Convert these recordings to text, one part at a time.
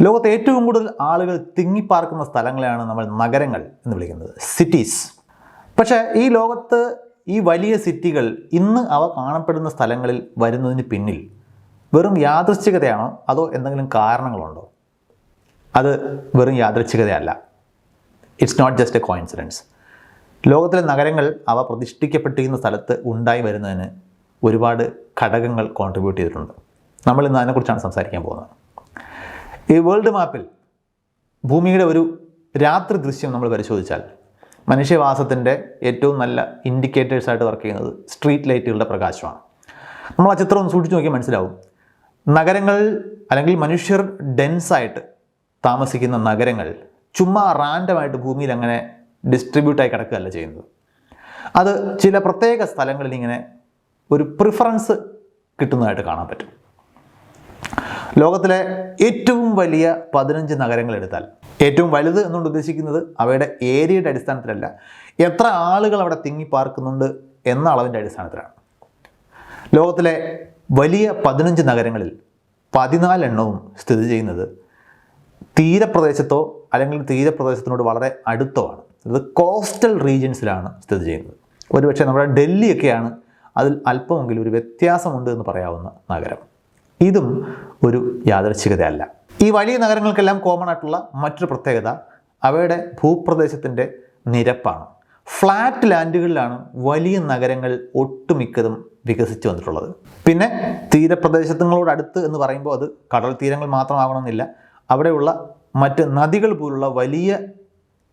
ലോകത്തെ ഏറ്റവും കൂടുതൽ ആളുകൾ തിങ്ങിപ്പാർക്കുന്ന സ്ഥലങ്ങളെയാണ് നമ്മൾ നഗരങ്ങൾ എന്ന് വിളിക്കുന്നത്, സിറ്റീസ്. പക്ഷേ ഈ ലോകത്ത് ഈ വലിയ സിറ്റികൾ ഇന്ന് അവ കാണപ്പെടുന്ന സ്ഥലങ്ങളിൽ വരുന്നതിന് പിന്നിൽ വെറും യാദൃശ്ചികതയാണോ അതോ എന്തെങ്കിലും കാരണങ്ങളുണ്ടോ? അത് വെറും യാദൃച്ഛികതയല്ല. It's not just a coincidence. ലോകത്തിലെ നഗരങ്ങൾ അവ പ്രതിഷ്ഠിക്കപ്പെട്ടിരിക്കുന്ന സ്ഥലത്ത് ഉണ്ടായി വരുന്നതിന് ഒരുപാട് ഘടകങ്ങൾ കോൺട്രിബ്യൂട്ട് ചെയ്തിട്ടുണ്ട്. നമ്മൾ ഇന്ന് അതിനെക്കുറിച്ചാണ് സംസാരിക്കാൻ പോകുന്നത്. ഈ വേൾഡ് മാപ്പിൽ ഭൂമിയുടെ ഒരു രാത്രി ദൃശ്യം നമ്മൾ പരിശോധിച്ചാൽ മനുഷ്യവാസത്തിൻ്റെ ഏറ്റവും നല്ല ഇൻഡിക്കേറ്റേഴ്സായിട്ട് വർക്ക് ചെയ്യുന്നത് സ്ട്രീറ്റ് ലൈറ്റുകളുടെ പ്രകാശമാണ്. നമ്മൾ ആ ചിത്രം ഒന്ന് സൂക്ഷിച്ച് നോക്കിയാൽ മനസ്സിലാവും. നഗരങ്ങൾ അല്ലെങ്കിൽ മനുഷ്യർ ഡെൻസായിട്ട് താമസിക്കുന്ന നഗരങ്ങൾ ചുമ്മാ റാൻഡമായിട്ട് ഭൂമിയിൽ അങ്ങനെ ഡിസ്ട്രിബ്യൂട്ടായി കിടക്കുകയല്ല ചെയ്യുന്നത്. അത് ചില പ്രത്യേക സ്ഥലങ്ങളിൽ ഇങ്ങനെ ഒരു പ്രിഫറൻസ് കിട്ടുന്നതായിട്ട് കാണാൻ പറ്റും. ലോകത്തിലെ ഏറ്റവും വലിയ 15 നഗരങ്ങൾ എടുത്താൽ, ഏറ്റവും വലുത് എന്നുകൊണ്ട് ഉദ്ദേശിക്കുന്നത് അവയുടെ ഏരിയയുടെ അടിസ്ഥാനത്തിലല്ല, എത്ര ആളുകൾ അവിടെ തിങ്ങിപ്പാർക്കുന്നുണ്ട് എന്ന അളവിൻ്റെ അടിസ്ഥാനത്തിലാണ്. ലോകത്തിലെ വലിയ 15 നഗരങ്ങളിൽ 14 എണ്ണവും സ്ഥിതി ചെയ്യുന്നത് തീരപ്രദേശത്തോ അല്ലെങ്കിൽ തീരപ്രദേശത്തിനോട് വളരെ അടുത്തോ ആണ്. അത് കോസ്റ്റൽ റീജിയൻസിലാണ് സ്ഥിതി ചെയ്യുന്നത്. ഒരുപക്ഷെ നമ്മുടെ ഡൽഹിയൊക്കെയാണ് അതിൽ അല്പമെങ്കിലും ഒരു വ്യത്യാസമുണ്ട് എന്ന് പറയാവുന്ന നഗരം. ഇതും ഒരു യാദൃച്ഛികതയല്ല. ഈ വലിയ നഗരങ്ങൾക്കെല്ലാം കോമൺ ആയിട്ടുള്ള മറ്റൊരു പ്രത്യേകത അവയുടെ ഭൂപ്രദേശത്തിൻ്റെ നിരപ്പാണ്. ഫ്ലാറ്റ് ലാൻഡുകളിലാണ് വലിയ നഗരങ്ങൾ ഒട്ടുമിക്കതും വികസിച്ചു വന്നിട്ടുള്ളത്. പിന്നെ തീരപ്രദേശങ്ങളോടടുത്ത് എന്ന് പറയുമ്പോൾ അത് കടൽ തീരങ്ങൾ മാത്രമാകണമെന്നില്ല. അവിടെയുള്ള മറ്റ് നദികൾ പോലുള്ള വലിയ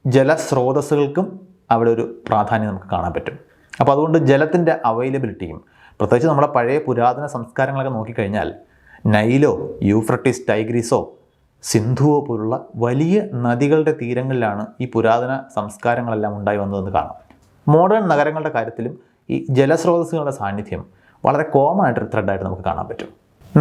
ജലസ്രോതസ്സുകൾക്കും അവിടെ ഒരു പ്രാധാന്യം നമുക്ക് കാണാൻ പറ്റും. അപ്പോൾ അതുകൊണ്ട് ജലത്തിൻ്റെ അവൈലബിലിറ്റിയും, പ്രത്യേകിച്ച് നമ്മുടെ പഴയ പുരാതന സംസ്കാരങ്ങളൊക്കെ നോക്കിക്കഴിഞ്ഞാൽ നൈലോ, യൂഫ്രട്ടീസ്, ടൈഗ്രീസോ, സിന്ധുവോ പോലുള്ള വലിയ നദികളുടെ തീരങ്ങളിലാണ് ഈ പുരാതന സംസ്കാരങ്ങളെല്ലാം ഉണ്ടായി വന്നതെന്ന് കാണാം. മോഡേൺ നഗരങ്ങളുടെ കാര്യത്തിലും ഈ ജലസ്രോതസ്സുകളുടെ സാന്നിധ്യം വളരെ കോമൺ ആയിട്ടൊരു ത്രെഡായിട്ട് നമുക്ക് കാണാൻ പറ്റും.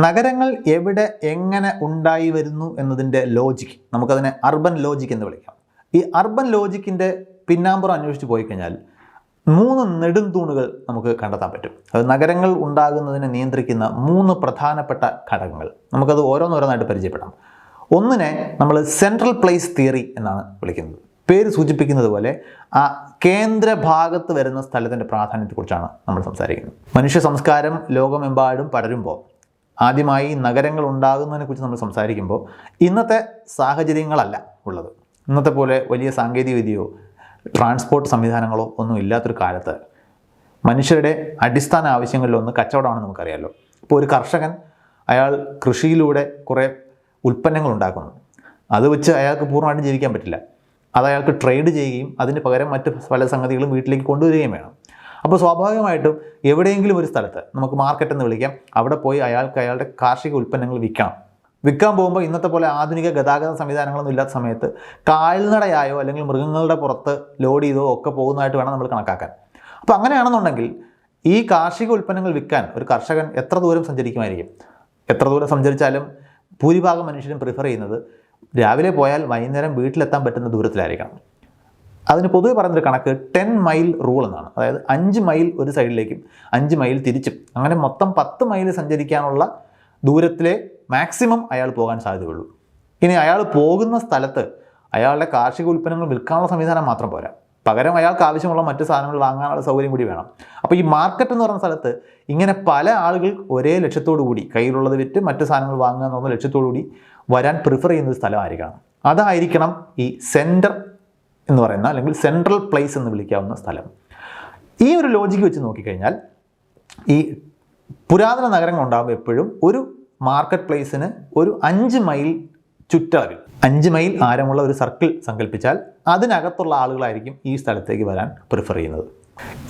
നഗരങ്ങൾ എവിടെ എങ്ങനെ ഉണ്ടായി വരുന്നു എന്നതിൻ്റെ ലോജിക്ക്, നമുക്കതിനെ അർബൻ ലോജിക്ക് എന്ന് വിളിക്കാം. ഈ അർബൻ ലോജിക്കിൻ്റെ പിന്നാമ്പുറം അന്വേഷിച്ച് പോയി കഴിഞ്ഞാൽ 3 നെടുംതൂണുകൾ നമുക്ക് കണ്ടെത്താൻ പറ്റും. അത് നഗരങ്ങൾ ഉണ്ടാകുന്നതിനെ നിയന്ത്രിക്കുന്ന 3 പ്രധാനപ്പെട്ട ഘടകങ്ങൾ. നമുക്കത് ഓരോന്നോരോന്നായിട്ട് പരിചയപ്പെടാം. ഒന്നിനെ നമ്മൾ സെൻട്രൽ പ്ലേസ് തിയറി എന്നാണ് വിളിക്കുന്നത്. പേര് സൂചിപ്പിക്കുന്നത് പോലെ ആ കേന്ദ്രഭാഗത്ത് വരുന്ന സ്ഥലത്തിൻ്റെ പ്രാധാന്യത്തെക്കുറിച്ചാണ് നമ്മൾ സംസാരിക്കുന്നത്. മനുഷ്യ സംസ്കാരം ലോകമെമ്പാടും പടരുമ്പോൾ ആദ്യമായി നഗരങ്ങൾ ഉണ്ടാകുന്നതിനെക്കുറിച്ച് നമ്മൾ സംസാരിക്കുമ്പോൾ ഇന്നത്തെ സാഹചര്യങ്ങളല്ല ഉള്ളത്. ഇന്നത്തെ പോലെ വലിയ സാങ്കേതികവിദ്യയോ ട്രാൻസ്പോർട്ട് സംവിധാനങ്ങളോ ഒന്നും ഇല്ലാത്തൊരു കാലത്ത് മനുഷ്യരുടെ അടിസ്ഥാന ആവശ്യങ്ങളിലൊന്ന് കച്ചവടമാണെന്ന് നമുക്കറിയാമല്ലോ. ഇപ്പോൾ ഒരു കർഷകൻ അയാൾ കൃഷിയിലൂടെ കുറേ ഉൽപ്പന്നങ്ങൾ ഉണ്ടാക്കുന്നു. അത് വെച്ച് അയാൾക്ക് പൂർണ്ണമായിട്ടും ജീവിക്കാൻ പറ്റില്ല. അത് അയാൾക്ക് ട്രേഡ് ചെയ്യുകയും അതിന് പകരം മറ്റ് പല സംഗതികളും വീട്ടിലേക്ക് കൊണ്ടുവരികയും വേണം. അപ്പോൾ സ്വാഭാവികമായിട്ടും എവിടെയെങ്കിലും ഒരു സ്ഥലത്ത്, നമുക്ക് മാർക്കറ്റ് എന്ന് വിളിക്കാം, അവിടെ പോയി അയാൾക്ക് അയാളുടെ കാർഷിക ഉൽപ്പന്നങ്ങൾ വിൽക്കാൻ പോകുമ്പോൾ ഇന്നത്തെ പോലെ ആധുനിക ഗതാഗത സംവിധാനങ്ങളൊന്നും ഇല്ലാത്ത സമയത്ത് കാൽനടയായോ അല്ലെങ്കിൽ മൃഗങ്ങളുടെ പുറത്ത് ലോഡ് ചെയ്തോ ഒക്കെ പോകുന്നതായിട്ട് വേണം നമ്മൾ കണക്കാക്കാൻ. അപ്പോൾ അങ്ങനെയാണെന്നുണ്ടെങ്കിൽ ഈ കാർഷിക ഉൽപ്പന്നങ്ങൾ വിൽക്കാൻ ഒരു കർഷകൻ എത്ര ദൂരം സഞ്ചരിക്കുമായിരിക്കും? എത്ര ദൂരം സഞ്ചരിച്ചാലും ഭൂരിഭാഗം മനുഷ്യരും പ്രിഫർ ചെയ്യുന്നത് രാവിലെ പോയാൽ വൈകുന്നേരം വീട്ടിലെത്താൻ പറ്റുന്ന ദൂരത്തിലായിരിക്കണം. അതിന് പൊതുവെ പറയുന്നൊരു കണക്ക് 10 മൈൽ റൂൾ എന്നാണ്. അതായത് 5 മൈൽ ഒരു സൈഡിലേക്കും 5 മൈൽ തിരിച്ചും, അങ്ങനെ മൊത്തം 10 മൈൽ സഞ്ചരിക്കാനുള്ള ദൂരത്തിലെ മാക്സിമം അയാൾ പോകാൻ സാധ്യതയുള്ളൂ. ഇനി അയാൾ പോകുന്ന സ്ഥലത്ത് അയാളുടെ കാർഷിക ഉൽപ്പന്നങ്ങൾ വിൽക്കാനുള്ള സംവിധാനം മാത്രം പോരാ, പകരം അയാൾക്ക് ആവശ്യമുള്ള മറ്റ് സാധനങ്ങൾ വാങ്ങാനുള്ള സൗകര്യം കൂടി വേണം. അപ്പോൾ ഈ മാർക്കറ്റ് എന്ന് പറയുന്ന സ്ഥലത്ത് ഇങ്ങനെ പല ആളുകൾ ഒരേ ലക്ഷ്യത്തോടു കൂടി, കയ്യിലുള്ളത് വിറ്റ് മറ്റ് സാധനങ്ങൾ വാങ്ങുക എന്നുള്ള ലക്ഷ്യത്തോടു കൂടി വരാൻ പ്രിഫർ ചെയ്യുന്ന സ്ഥലമായിരിക്കണം. അതായിരിക്കണം ഈ സെൻറ്റർ എന്ന് പറയുന്ന, അല്ലെങ്കിൽ സെൻട്രൽ പ്ലേസ് എന്ന് വിളിക്കാവുന്ന സ്ഥലം. ഈ ഒരു ലോജിക്ക് വെച്ച് നോക്കിക്കഴിഞ്ഞാൽ ഈ പുരാതന നഗരങ്ങൾ ഉണ്ടാകുമ്പോൾ എപ്പോഴും ഒരു മാർക്കറ്റ് പ്ലേസിന് ഒരു 5 മൈൽ ചുറ്റളവിൽ 5 മൈൽ ആരമുള്ള ഒരു സർക്കിൾ സങ്കല്പിച്ചാൽ അതിനകത്തുള്ള ആളുകളായിരിക്കും ഈ സ്ഥലത്തേക്ക് വരാൻ പ്രിഫർ ചെയ്യുന്നത്.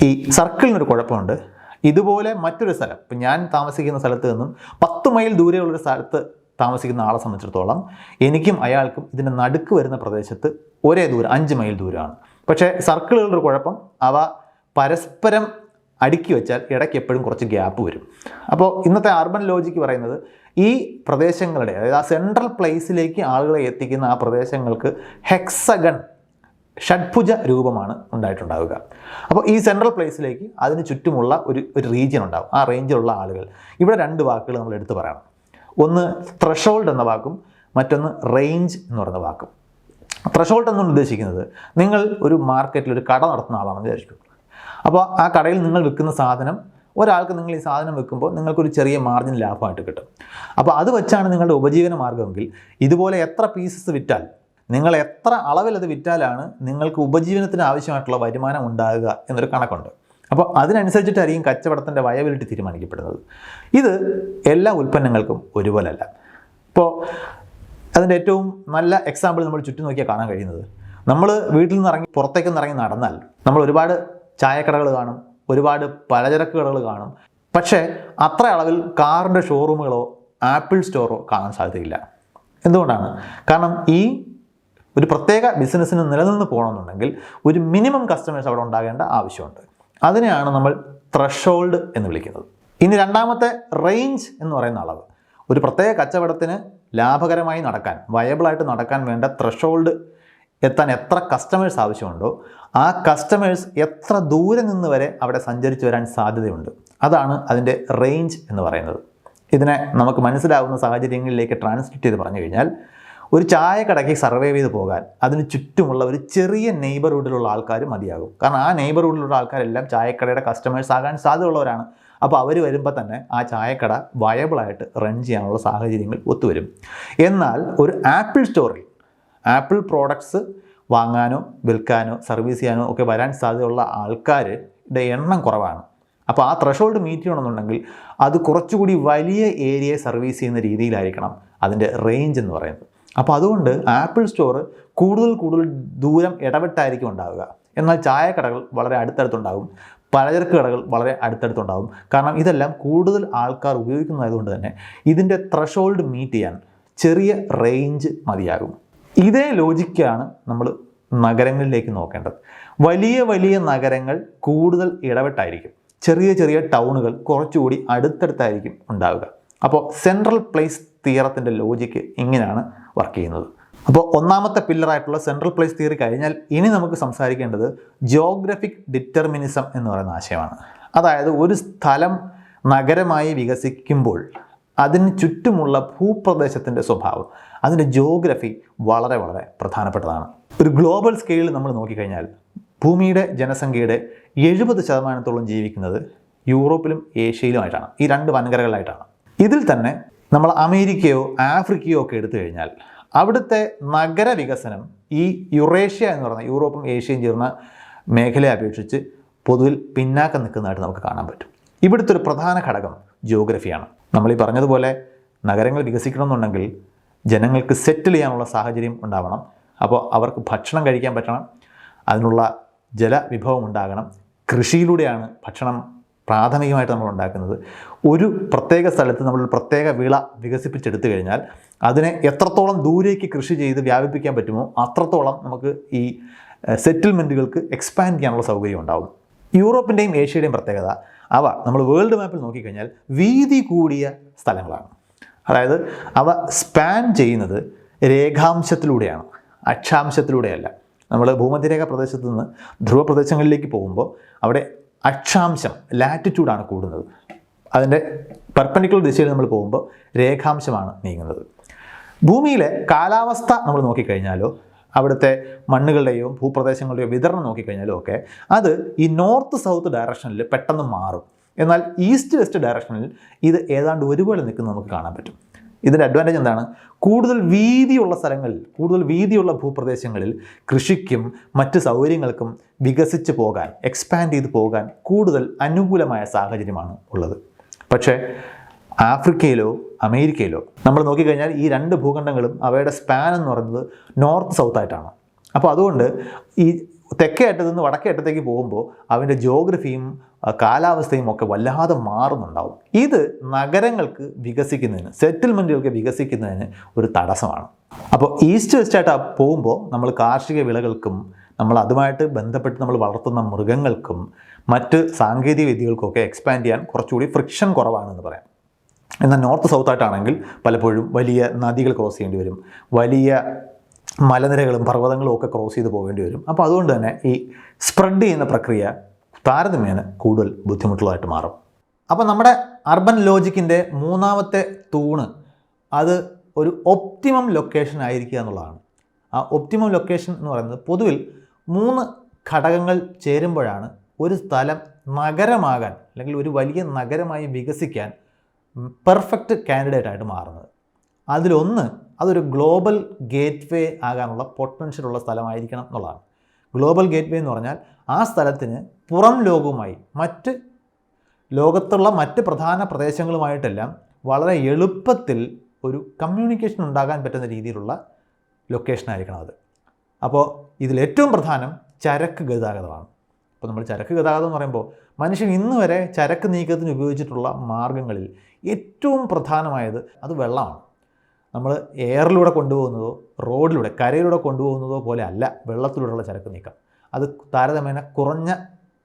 ഈ സർക്കിളിനൊരു കുഴപ്പമുണ്ട്. ഇതുപോലെ മറ്റൊരു സ്ഥലം, ഇപ്പം ഞാൻ താമസിക്കുന്ന സ്ഥലത്ത് നിന്നും 10 മൈൽ ദൂരെയുള്ളൊരു സ്ഥലത്ത് താമസിക്കുന്ന ആളെ സംബന്ധിച്ചിടത്തോളം എനിക്കും അയാൾക്കും ഇതിൻ്റെ നടുക്ക് വരുന്ന പ്രദേശത്ത് ഒരേ ദൂരം 5 മൈൽ ദൂരമാണ്. പക്ഷേ സർക്കിളുകളുടെ ഒരു കുഴപ്പം, അവ പരസ്പരം അടുക്കി വെച്ചാൽ ഇടയ്ക്ക് എപ്പോഴും കുറച്ച് ഗ്യാപ്പ് വരും. അപ്പോൾ ഇന്നത്തെ അർബൻ ലോജിക്ക് പറയുന്നത് ഈ പ്രദേശങ്ങളുടെ, അതായത് ആ സെൻട്രൽ പ്ലേസിലേക്ക് ആളുകളെ എത്തിക്കുന്ന ആ പ്രദേശങ്ങൾക്ക് ഹെക്സഗൺ, ഷഡ്ഭുജ രൂപമാണ് ഉണ്ടായിട്ടുണ്ടാവുക. അപ്പോൾ ഈ സെൻട്രൽ പ്ലേസിലേക്ക് അതിന് ചുറ്റുമുള്ള ഒരു റീജിയൻ ഉണ്ടാകും. ആ റേഞ്ചിലുള്ള ആളുകൾ, ഇവിടെ 2 വാക്കുകൾ നമ്മൾ എടുത്തു പറയണം. ഒന്ന് ത്രഷോൾഡ് എന്ന വാക്കും മറ്റൊന്ന് റേഞ്ച് എന്ന് പറയുന്ന വാക്കും. ത്രഷോൾഡ് എന്നുകൊണ്ട് ഉദ്ദേശിക്കുന്നത് നിങ്ങൾ ഒരു മാർക്കറ്റിൽ ഒരു കട നടത്തുന്ന ആളാണെന്ന് വിചാരിക്കും. അപ്പോൾ ആ കടയിൽ നിങ്ങൾ വിൽക്കുന്ന സാധനം ഒരാൾക്ക് നിങ്ങൾ ഈ സാധനം വെക്കുമ്പോൾ നിങ്ങൾക്കൊരു ചെറിയ മാർജിൻ ലാഭമായിട്ട് കിട്ടും. അപ്പോൾ അത് വെച്ചാണ് നിങ്ങളുടെ ഉപജീവന മാർഗ്ഗമെങ്കിൽ ഇതുപോലെ എത്ര പീസസ് വിറ്റാൽ, നിങ്ങൾ എത്ര അളവിൽ അത് വിറ്റാലാണ് നിങ്ങൾക്ക് ഉപജീവനത്തിന് ആവശ്യമായിട്ടുള്ള വരുമാനം ഉണ്ടാകുക എന്നൊരു കണക്കുണ്ട്. അപ്പോൾ അതിനനുസരിച്ചിട്ടായിരിക്കും കച്ചവടത്തിൻ്റെ വയബിലിറ്റി തീരുമാനിക്കപ്പെടുന്നത്. ഇത് എല്ലാ ഉൽപ്പന്നങ്ങൾക്കും ഒരുപോലല്ല. ഇപ്പോൾ അതിൻ്റെ ഏറ്റവും നല്ല എക്സാമ്പിൾ നമ്മൾ ചുറ്റും നോക്കിയാൽ കാണാൻ കഴിയുന്നത്, നമ്മൾ വീട്ടിൽ നിന്ന് ഇറങ്ങി പുറത്തേക്കൊന്ന് ഇറങ്ങി നടന്നാൽ നമ്മൾ ഒരുപാട് ചായക്കടകൾ കാണും, ഒരുപാട് പലചരക്ക് കടകൾ കാണും. പക്ഷേ അത്ര അളവിൽ കാറിൻ്റെ ഷോറൂമുകളോ ആപ്പിൾ സ്റ്റോറോ കാണാൻ സാധ്യതയില്ല. എന്തുകൊണ്ടാണ്? കാരണം ഈ ഒരു പ്രത്യേക ബിസിനസ്സിന് നിലനിന്ന് പോകണമെന്നുണ്ടെങ്കിൽ ഒരു മിനിമം കസ്റ്റമേഴ്സ് അവിടെ ഉണ്ടാകേണ്ട ആവശ്യമുണ്ട്. അതിനെയാണ് നമ്മൾ ത്രഷോൾഡ് എന്ന് വിളിക്കുന്നത്. ഇനി രണ്ടാമത്തെ റേഞ്ച് എന്ന് പറയുന്ന അളവ്. ഒരു പ്രത്യേക കച്ചവടത്തിന് ലാഭകരമായി നടക്കാൻ, വയബിളായിട്ട് നടക്കാൻ വേണ്ട ത്രഷോൾഡ് എത്താൻ എത്ര കസ്റ്റമേഴ്സ് ആവശ്യമുണ്ടോ ആ കസ്റ്റമേഴ്സ് എത്ര ദൂരെ നിന്ന് വരെ അവിടെ സഞ്ചരിച്ചു വരാൻ സാധ്യതയുണ്ട്. അതാണ് അതിൻ്റെ റേഞ്ച് എന്ന് പറയുന്നത്. ഇതിനെ നമുക്ക് മനസ്സിലാവുന്ന സാഹചര്യങ്ങളിലേക്ക് ട്രാൻസ്ലേറ്റ് ചെയ്ത് പറഞ്ഞു കഴിഞ്ഞാൽ, ഒരു ചായക്കടയ്ക്ക് സർവൈവ് ചെയ്ത് പോകാൻ അതിന് ചുറ്റുമുള്ള ഒരു ചെറിയ നെയ്ബർഹുഡിലുള്ള ആൾക്കാർ മതിയാകും. കാരണം ആ നെയ്ബർഹുഡിലുള്ള ആൾക്കാരെല്ലാം ചായക്കടയുടെ കസ്റ്റമേഴ്സ് ആകാൻ സാധ്യതയുള്ളവരാണ്. അപ്പോൾ അവർ വരുമ്പോൾ തന്നെ ആ ചായക്കട വയബിളായിട്ട് റൺ ചെയ്യാനുള്ള സാഹചര്യങ്ങൾ ഒത്തുവരും. എന്നാൽ ഒരു ആപ്പിൾ സ്റ്റോറിൽ ആപ്പിൾ പ്രോഡക്ട്സ് വാങ്ങാനോ വിൽക്കാനോ സർവീസ് ചെയ്യാനോ ഒക്കെ വരാൻ സാധ്യതയുള്ള ആൾക്കാരുടെ എണ്ണം കുറവാണ്. അപ്പോൾ ആ ത്രഷോൾഡ് മീറ്റ് ചെയ്യണമെന്നുണ്ടെങ്കിൽ അത് കുറച്ചുകൂടി വലിയ ഏരിയയെ സർവീസ് ചെയ്യുന്ന രീതിയിലായിരിക്കണം അതിൻ്റെ റേഞ്ച് എന്ന് പറയുന്നത്. അപ്പോൾ അതുകൊണ്ട് ആപ്പിൾ സ്റ്റോർ കൂടുതൽ ദൂരം ഇടവിട്ടായിരിക്കും ഉണ്ടാവുക. എന്നാൽ ചായക്കടകൾ വളരെ അടുത്തടുത്തുണ്ടാകും, പലചരക്ക് കടകൾ വളരെ അടുത്തടുത്തുണ്ടാകും. കാരണം ഇതെല്ലാം കൂടുതൽ ആൾക്കാർ ഉപയോഗിക്കുന്നതായതുകൊണ്ട് തന്നെ ഇതിൻ്റെ ത്രഷോൾഡ് മീറ്റ് ചെയ്യാൻ ചെറിയ റേഞ്ച് മതിയാകും. ഇതേ ലോജിക്കാണ് നമ്മൾ നഗരങ്ങളിലേക്ക് നോക്കേണ്ടത്. വലിയ നഗരങ്ങൾ കൂടുതൽ ഇടവിട്ടായിരിക്കും, ചെറിയ ടൗണുകൾ കുറച്ചുകൂടി അടുത്തടുത്തായിരിക്കും ഉണ്ടാവുക. അപ്പോൾ സെൻട്രൽ പ്ലേസ് തിയറത്തിൻ്റെ ലോജിക്ക് ഇങ്ങനെയാണ് വർക്ക് ചെയ്യുന്നത്. അപ്പോൾ ഒന്നാമത്തെ പില്ലറായിട്ടുള്ള സെൻട്രൽ പ്ലേസ് തിയറി കഴിഞ്ഞാൽ ഇനി നമുക്ക് സംസാരിക്കേണ്ടത് ജിയോഗ്രഫിക് ഡിറ്റർമിനിസം എന്ന് പറയുന്ന ആശയമാണ്. അതായത് ഒരു സ്ഥലം നഗരമായി വികസിക്കുമ്പോൾ അതിന് ചുറ്റുമുള്ള ഭൂപ്രദേശത്തിൻ്റെ സ്വഭാവം, അതിൻ്റെ ജിയോഗ്രഫി വളരെ പ്രധാനപ്പെട്ടതാണ്. ഒരു ഗ്ലോബൽ സ്കെയിലിൽ നമ്മൾ നോക്കിക്കഴിഞ്ഞാൽ ഭൂമിയുടെ ജനസംഖ്യയുടെ 70% ജീവിക്കുന്നത് യൂറോപ്പിലും ഏഷ്യയിലുമായിട്ടാണ്. ഈ രണ്ട് വൻകരകളിലായിട്ടാണ്. ഇതിൽ തന്നെ നമ്മൾ അമേരിക്കയോ ആഫ്രിക്കയോ ഒക്കെ എടുത്തു കഴിഞ്ഞാൽ അവിടുത്തെ നഗര വികസനം ഈ യുറേഷ്യ എന്ന് പറയുന്ന യൂറോപ്പും ഏഷ്യയും ചേർന്ന മേഖലയെ അപേക്ഷിച്ച് പൊതുവിൽ പിന്നാക്കം നിൽക്കുന്നതായിട്ട് നമുക്ക് കാണാൻ പറ്റും. ഇവിടുത്തെ ഒരു പ്രധാന ഘടകം ജിയോഗ്രഫിയാണ്. നമ്മൾ ഈ പറഞ്ഞതുപോലെ നഗരങ്ങൾ വികസിക്കണമെന്നുണ്ടെങ്കിൽ ജനങ്ങൾക്ക് സെറ്റിൽ ചെയ്യാനുള്ള സാഹചര്യം ഉണ്ടാവണം. അപ്പോൾ അവർക്ക് ഭക്ഷണം കഴിക്കാൻ പറ്റണം, അതിനുള്ള ജലവിഭവം ഉണ്ടാകണം. കൃഷിയിലൂടെയാണ് ഭക്ഷണം പ്രാഥമികമായിട്ട് നമ്മൾ ഉണ്ടാക്കുന്നത്. ഒരു പ്രത്യേക സ്ഥലത്ത് നമ്മളൊരു പ്രത്യേക വിള വികസിപ്പിച്ചെടുത്തു കഴിഞ്ഞാൽ അതിനെ എത്രത്തോളം ദൂരേക്ക് കൃഷി ചെയ്ത് വ്യാപിപ്പിക്കാൻ പറ്റുമോ അത്രത്തോളം നമുക്ക് ഈ സെറ്റിൽമെൻറ്റുകൾക്ക് എക്സ്പാൻഡ് ചെയ്യാനുള്ള സൗകര്യം ഉണ്ടാവും. യൂറോപ്പിൻ്റെയും ഏഷ്യയുടെയും പ്രത്യേകത, അവ നമ്മൾ വേൾഡ് മാപ്പിൽ നോക്കിക്കഴിഞ്ഞാൽ വീതി കൂടിയ സ്ഥലങ്ങളാണ്. അതായത് അവ സ്പാൻ ചെയ്യുന്നത് രേഖാംശത്തിലൂടെയാണ്, അക്ഷാംശത്തിലൂടെയല്ല. നമ്മൾ ഭൂമധ്യരേഖ പ്രദേശത്ത് നിന്ന് ധ്രുവ പ്രദേശങ്ങളിലേക്ക് പോകുമ്പോൾ അവിടെ അക്ഷാംശം, ലാറ്റിറ്റ്യൂഡാണ് കൂടുന്നത്. അതിൻ്റെ പെർപെൻഡിക്കുലർ ദിശയിൽ നമ്മൾ പോകുമ്പോൾ രേഖാംശമാണ് നീങ്ങുന്നത്. ഭൂമിയിലെ കാലാവസ്ഥ നമ്മൾ നോക്കിക്കഴിഞ്ഞാലോ അവിടുത്തെ മണ്ണുകളുടെയോ ഭൂപ്രദേശങ്ങളുടെയോ വിതരണം നോക്കിക്കഴിഞ്ഞാലും ഒക്കെ അത് ഈ നോർത്ത് സൗത്ത് ഡയറക്ഷനിൽ പെട്ടെന്ന് മാറും. എന്നാൽ ഈസ്റ്റ് വെസ്റ്റ് ഡയറക്ഷനിൽ ഇത് ഏതാണ്ട് ഒരുപോലെ നിൽക്കുന്നത് നമുക്ക് കാണാൻ പറ്റും. ഇതിൻ്റെ അഡ്വാൻറ്റേജ് എന്താണ്? കൂടുതൽ വീതിയുള്ള സ്ഥലങ്ങളിൽ, കൂടുതൽ വീതിയുള്ള ഭൂപ്രദേശങ്ങളിൽ കൃഷിക്കും മറ്റ് സൗകര്യങ്ങൾക്കും വികസിച്ച് പോകാൻ, എക്സ്പാൻഡ് ചെയ്ത് പോകാൻ കൂടുതൽ അനുകൂലമായ സാഹചര്യമാണ് ഉള്ളത്. പക്ഷേ ആഫ്രിക്കയിലോ അമേരിക്കയിലോ നമ്മൾ നോക്കിക്കഴിഞ്ഞാൽ ഈ രണ്ട് ഭൂഖണ്ഡങ്ങളും അവയുടെ സ്പാൻ എന്ന് പറയുന്നത് നോർത്ത് സൗത്ത് ആയിട്ടാണ്. അപ്പോൾ അതുകൊണ്ട് ഈ തെക്കേ അറ്റത്ത് നിന്ന് വടക്കേ അറ്റത്തേക്ക് പോകുമ്പോൾ അവൻ്റെ ജിയോഗ്രഫിയും കാലാവസ്ഥയും ഒക്കെ വല്ലാതെ മാറുന്നുണ്ടാവും. ഇത് നഗരങ്ങൾക്ക് വികസിക്കുന്നതിന്, സെറ്റിൽമെൻറ്റുകൾക്ക് വികസിക്കുന്നതിന് ഒരു തടസ്സമാണ്. അപ്പോൾ ഈസ്റ്റ് വെസ്റ്റായിട്ട് പോകുമ്പോൾ നമ്മൾ കാർഷിക വിളകൾക്കും നമ്മൾ അതുമായിട്ട് ബന്ധപ്പെട്ട് നമ്മൾ വളർത്തുന്ന മൃഗങ്ങൾക്കും മറ്റ് സാങ്കേതിക വിദ്യകൾക്കൊക്കെ എക്സ്പാൻഡ് ചെയ്യാൻ കുറച്ചുകൂടി ഫ്രിക്ഷൻ കുറവാണെന്ന് പറയാം. എന്നാൽ നോർത്ത് സൗത്തായിട്ടാണെങ്കിൽ പലപ്പോഴും വലിയ നദികൾ ക്രോസ് ചെയ്യേണ്ടി വരും, വലിയ മലനിരകളും പർവ്വതങ്ങളും ഒക്കെ ക്രോസ് ചെയ്ത് പോകേണ്ടി വരും. അപ്പോൾ അതുകൊണ്ട് തന്നെ ഈ സ്പ്രെഡ് ചെയ്യുന്ന പ്രക്രിയ താരതമ്യേന കൂടുതൽ ബുദ്ധിമുട്ടുള്ളതായിട്ട് മാറും. അപ്പോൾ നമ്മുടെ അർബൻ ലോജിക്കിൻ്റെ മൂന്നാമത്തെ തൂണ് അത് ഒരു ഒപ്റ്റിമം ലൊക്കേഷൻ ആയിരിക്കുക എന്നുള്ളതാണ്. ആ ഒപ്റ്റിമം ലൊക്കേഷൻ എന്ന് പറയുന്നത് പൊതുവിൽ 3 ഘടകങ്ങൾ ചേരുമ്പോഴാണ് ഒരു സ്ഥലം നഗരമാകാൻ അല്ലെങ്കിൽ ഒരു വലിയ നഗരമായി വികസിക്കാൻ പെർഫെക്റ്റ് കാൻഡിഡേറ്റ് ആയിട്ട് മാറുന്നത്. അതിലൊന്ന്, അതൊരു ഗ്ലോബൽ ഗേറ്റ് വേ ആകാനുള്ള പൊട്ടൻഷ്യലുള്ള സ്ഥലമായിരിക്കണം എന്നുള്ളതാണ്. ഗ്ലോബൽ ഗേറ്റ് വേ എന്ന് പറഞ്ഞാൽ ആ സ്ഥലത്തിന് പുറം ലോകവുമായി ലോകത്തുള്ള മറ്റ് പ്രധാന പ്രദേശങ്ങളുമായിട്ടെല്ലാം വളരെ എളുപ്പത്തിൽ ഒരു കമ്മ്യൂണിക്കേഷൻ ഉണ്ടാകാൻ പറ്റുന്ന രീതിയിലുള്ള ലൊക്കേഷനായിരിക്കണം അത്. അപ്പോൾ ഇതിലേറ്റവും പ്രധാനം ചരക്ക് ഗതാഗതമാണ്. അപ്പോൾ നമ്മൾ ചരക്ക് ഗതാഗതം എന്ന് പറയുമ്പോൾ മനുഷ്യൻ ഇന്ന് വരെ ചരക്ക് നീക്കത്തിന് ഉപയോഗിച്ചിട്ടുള്ള മാർഗ്ഗങ്ങളിൽ ഏറ്റവും പ്രധാനമായത് അത് വെള്ളമാണ്. നമ്മൾ എയറിലൂടെ കൊണ്ടുപോകുന്നതോ റോഡിലൂടെ കരയിലൂടെ കൊണ്ടുപോകുന്നതോ പോലെ അല്ല വെള്ളത്തിലൂടെയുള്ള ചരക്ക് നീക്കം. അത് താരതമ്യേന കുറഞ്ഞ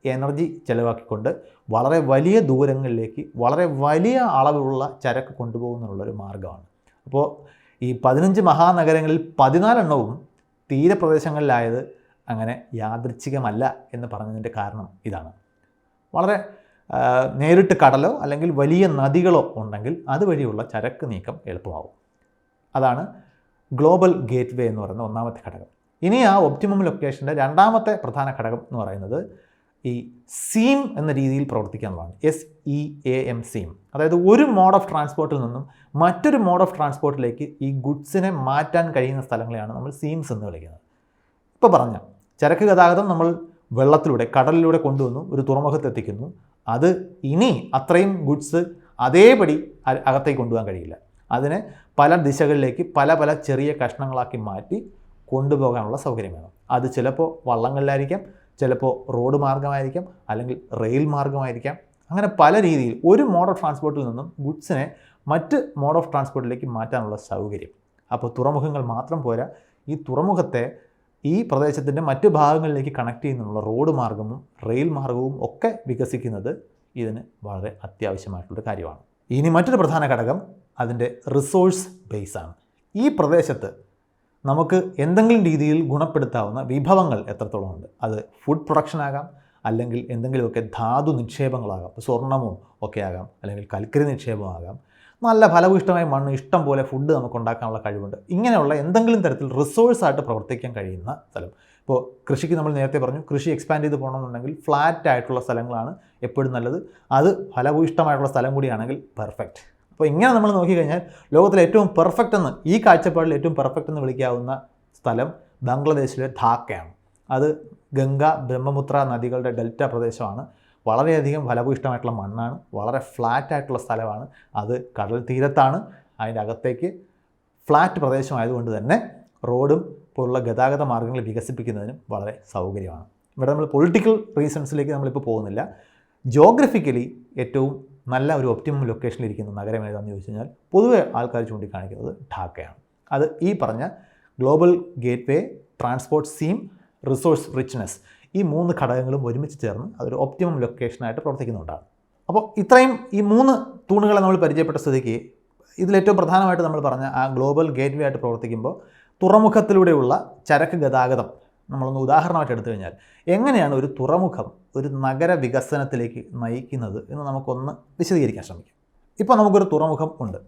എനർജി ചിലവാക്കിക്കൊണ്ട് വളരെ വലിയ ദൂരങ്ങളിലേക്ക് വളരെ വലിയ അളവിലുള്ള ചരക്ക് കൊണ്ടുപോകുന്നതിനുള്ളൊരു മാർഗ്ഗമാണ്. അപ്പോൾ ഈ 15 മഹാനഗരങ്ങളിൽ 14 എണ്ണവും തീരപ്രദേശങ്ങളിലായത് അങ്ങനെ യാദൃച്ഛികമല്ല എന്ന് പറഞ്ഞതിൻ്റെ കാരണം ഇതാണ്. വളരെ നേരിട്ട് കടലോ അല്ലെങ്കിൽ വലിയ നദികളോ ഉണ്ടെങ്കിൽ അതുവഴിയുള്ള ചരക്ക് നീക്കം എളുപ്പമാവും. അതാണ് ഗ്ലോബൽ ഗേറ്റ് വേ എന്ന് പറയുന്ന ഒന്നാമത്തെ ഘടകം. ഇനി ആ ഒപ്റ്റിമം ലൊക്കേഷൻ്റെ രണ്ടാമത്തെ പ്രധാന ഘടകം എന്ന് പറയുന്നത് ഈ സീം എന്ന രീതിയിൽ പ്രവർത്തിക്കുക എന്നുള്ളതാണ്. SEAM seam. അതായത് ഒരു മോഡ് ഓഫ് ട്രാൻസ്പോർട്ടിൽ നിന്നും മറ്റൊരു മോഡ് ഓഫ് ട്രാൻസ്പോർട്ടിലേക്ക് ഈ ഗുഡ്സിനെ മാറ്റാൻ കഴിയുന്ന സ്ഥലങ്ങളെയാണ് നമ്മൾ സീംസ് എന്ന് വിളിക്കുന്നത്. ഇപ്പോൾ പറഞ്ഞ ചരക്ക് ഗതാഗതം നമ്മൾ വെള്ളത്തിലൂടെ കടലിലൂടെ കൊണ്ടുവന്നു ഒരു തുറമുഖത്ത് എത്തിക്കുന്നു. അത് ഇനി അത്രയും ഗുഡ്സ് അതേപടി അകത്തേക്ക് കൊണ്ടുപോകാൻ കഴിയില്ല. അതിനെ പല ദിശകളിലേക്ക് പല ചെറിയ കഷ്ണങ്ങളാക്കി മാറ്റി കൊണ്ടുപോകാനുള്ള സൗകര്യം വേണം. അത് ചിലപ്പോൾ വള്ളങ്ങളിലായിരിക്കാം, ചിലപ്പോൾ റോഡ് മാർഗമായിരിക്കാം, അല്ലെങ്കിൽ റെയിൽ മാർഗമായിരിക്കാം. അങ്ങനെ പല രീതിയിൽ ഒരു മോഡ് ഓഫ് ട്രാൻസ്പോർട്ടിൽ നിന്നും ഗുഡ്സിനെ മറ്റ് മോഡ് ഓഫ് ട്രാൻസ്പോർട്ടിലേക്ക് മാറ്റാനുള്ള സൗകര്യം. അപ്പോൾ തുറമുഖങ്ങൾ മാത്രം പോരാ, ഈ തുറമുഖത്തെ ഈ പ്രദേശത്തിൻ്റെ മറ്റ് ഭാഗങ്ങളിലേക്ക് കണക്ട് ചെയ്യുന്നതിനുള്ള റോഡ് മാർഗവും റെയിൽ മാർഗവും ഒക്കെ വികസിക്കുന്നത് ഇതിന് വളരെ അത്യാവശ്യമായിട്ടുള്ളൊരു കാര്യമാണ്. ഇനി മറ്റൊരു പ്രധാന ഘടകം അതിൻ്റെ റിസോഴ്സ് ബേസാണ്. ഈ പ്രദേശത്ത് നമുക്ക് എന്തെങ്കിലും രീതിയിൽ ഗുണപ്പെടുത്താവുന്ന വിഭവങ്ങൾ എത്രത്തോളം ഉണ്ട്. അത് ഫുഡ് പ്രൊഡക്ഷൻ ആകാം, അല്ലെങ്കിൽ എന്തെങ്കിലുമൊക്കെ ധാതു നിക്ഷേപങ്ങളാകാം, സ്വർണ്ണമോ ഒക്കെ ആകാം, അല്ലെങ്കിൽ കൽക്കരി നിക്ഷേപമാകാം. നല്ല ഫലഭൂയിഷ്ടമായ മണ്ണ്, ഇഷ്ടം പോലെ ഫുഡ് നമുക്ക് ഉണ്ടാക്കാനുള്ള കഴിവുണ്ട്. ഇങ്ങനെയുള്ള എന്തെങ്കിലും തരത്തിൽ റിസോഴ്സായിട്ട് പ്രവർത്തിക്കാൻ കഴിയുന്ന സ്ഥലം. ഇപ്പോൾ കൃഷിക്ക് നമ്മൾ നേരത്തെ പറഞ്ഞു, കൃഷി എക്സ്പാൻഡ് ചെയ്ത് പോകണമെന്നുണ്ടെങ്കിൽ ഫ്ലാറ്റ് ആയിട്ടുള്ള സ്ഥലങ്ങളാണ് എപ്പോഴും നല്ലത്. അത് ഫലഭൂയിഷ്ടമായിട്ടുള്ള സ്ഥലം കൂടിയാണെങ്കിൽ പെർഫെക്റ്റ്. അപ്പോൾ ഇങ്ങനെ നമ്മൾ നോക്കിക്കഴിഞ്ഞാൽ ലോകത്തിലെ ഏറ്റവും പെർഫെക്റ്റ് എന്ന്, ഈ കാഴ്ചപ്പാടിൽ ഏറ്റവും പെർഫെക്റ്റ് എന്ന് വിളിക്കാവുന്ന സ്ഥലം ബംഗ്ലാദേശിലെ ധാക്കയാണ്. അത് ഗംഗ ബ്രഹ്മപുത്ര നദികളുടെ ഡെൽറ്റ പ്രദേശമാണ്. വളരെയധികം ഫലഭൂയിഷ്ടമായിട്ടുള്ള മണ്ണാണ്, വളരെ ഫ്ലാറ്റ് ആയിട്ടുള്ള സ്ഥലമാണ്. അത് കടൽ തീരത്താണ്. അതിൻ്റെ അകത്തേക്ക് ഫ്ലാറ്റ് പ്രദേശമായതുകൊണ്ട് തന്നെ റോഡും പോലുള്ള ഗതാഗത മാർഗ്ഗങ്ങൾ വികസിപ്പിക്കുന്നതിനും വളരെ സൗകര്യമാണ്. ഇവിടെ നമ്മൾ പൊളിറ്റിക്കൽ റീസൺസിലേക്ക് നമ്മളിപ്പോൾ പോകുന്നില്ല. ജോഗ്രഫിക്കലി ഏറ്റവും നല്ല ഒരു ഒപ്റ്റിമം ലൊക്കേഷനിലിരിക്കുന്ന നഗരം ഏതാണെന്ന് ചോദിച്ചു കഴിഞ്ഞാൽ പൊതുവെ ആൾക്കാർ ചൂണ്ടിക്കാണിക്കുന്നത് ധാക്കയാണ്. അത് ഈ പറഞ്ഞ global gateway, transport seam, resource richness, ഈ 3 ഘടകങ്ങളും ഒരുമിച്ച് ചേർന്ന് അതൊരു ഒപ്റ്റിമം ലൊക്കേഷനായിട്ട് പ്രവർത്തിക്കുന്നുണ്ടാണ്. അപ്പോൾ ഇത്രയും ഈ 3 തൂണുകളെ നമ്മൾ പരിചയപ്പെട്ട സ്ഥിതിക്ക് ഇതിലേറ്റവും പ്രധാനമായിട്ട് നമ്മൾ പറഞ്ഞ ആ ഗ്ലോബൽ ഗേറ്റ് വേ ആയിട്ട് പ്രവർത്തിക്കുമ്പോൾ തുറമുഖത്തിലൂടെയുള്ള ചരക്ക് ഗതാഗതം നമ്മളൊന്ന് ഉദാഹരണമായിട്ട് എടുത്തു കഴിഞ്ഞാൽ എങ്ങനെയാണ് ഒരു തുറമുഖം ഒരു നഗര വികസനത്തിലേക്ക് നയിക്കുന്നത് എന്ന് നമുക്കൊന്ന് വിശദീകരിക്കാൻ ശ്രമിക്കാം. ഇപ്പോൾ നമുക്കൊരു തുറമുഖം ഉണ്ട്.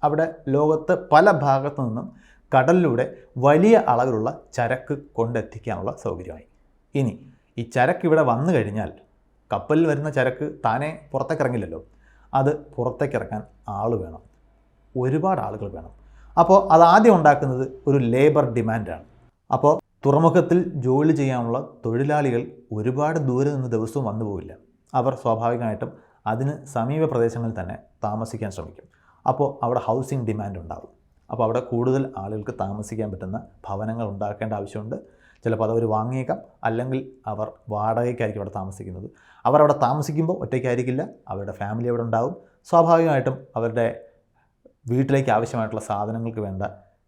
അവിടെ ലോകത്ത് പല ഭാഗത്തു നിന്നും കടലിലൂടെ വലിയ അളവിലുള്ള ചരക്ക് കൊണ്ടെത്തിക്കാനുള്ള സൗകര്യമായി. ഇനി ഈ ചരക്ക് ഇവിടെ വന്നു കഴിഞ്ഞാൽ കപ്പലിൽ വരുന്ന ചരക്ക് താനെ പുറത്തേക്ക് ഇറങ്ങില്ലല്ലോ. അത് പുറത്തേക്ക് ഇറക്കാൻ ആൾ വേണം, ഒരുപാട് ആളുകൾ വേണം. അപ്പോൾ അതാദ്യം ഉണ്ടാക്കുന്നത് ഒരു ലേബർ ഡിമാൻഡാണ്. അപ്പോൾ തുറമുഖത്തിൽ ജോലി ചെയ്യാനുള്ള തൊഴിലാളികൾ ഒരുപാട് ദൂരെ നിന്ന് ദിവസവും വന്നു പോകില്ല. അവർ സ്വാഭാവികമായിട്ടും അതിന് സമീപ പ്രദേശങ്ങളിൽ തന്നെ താമസിക്കാൻ ശ്രമിക്കും. അപ്പോൾ അവിടെ ഹൗസിംഗ് ഡിമാൻഡ് ഉണ്ടാകും. അപ്പോൾ അവിടെ കൂടുതൽ ആളുകൾക്ക് താമസിക്കാൻ പറ്റുന്ന ഭവനങ്ങൾ ഉണ്ടാക്കേണ്ട ആവശ്യമുണ്ട്. ചിലപ്പോൾ അതവർ വാങ്ങിയേക്കാം, അല്ലെങ്കിൽ അവർ വാടകയ്ക്കായിരിക്കും അവിടെ താമസിക്കുന്നത്. അവരവിടെ താമസിക്കുമ്പോൾ ഒറ്റയ്ക്കായിരിക്കില്ല, അവരുടെ ഫാമിലി അവിടെ ഉണ്ടാകും. സ്വാഭാവികമായിട്ടും അവരുടെ വീട്ടിലേക്ക് ആവശ്യമായിട്ടുള്ള സാധനങ്ങൾക്ക് വേണ്ട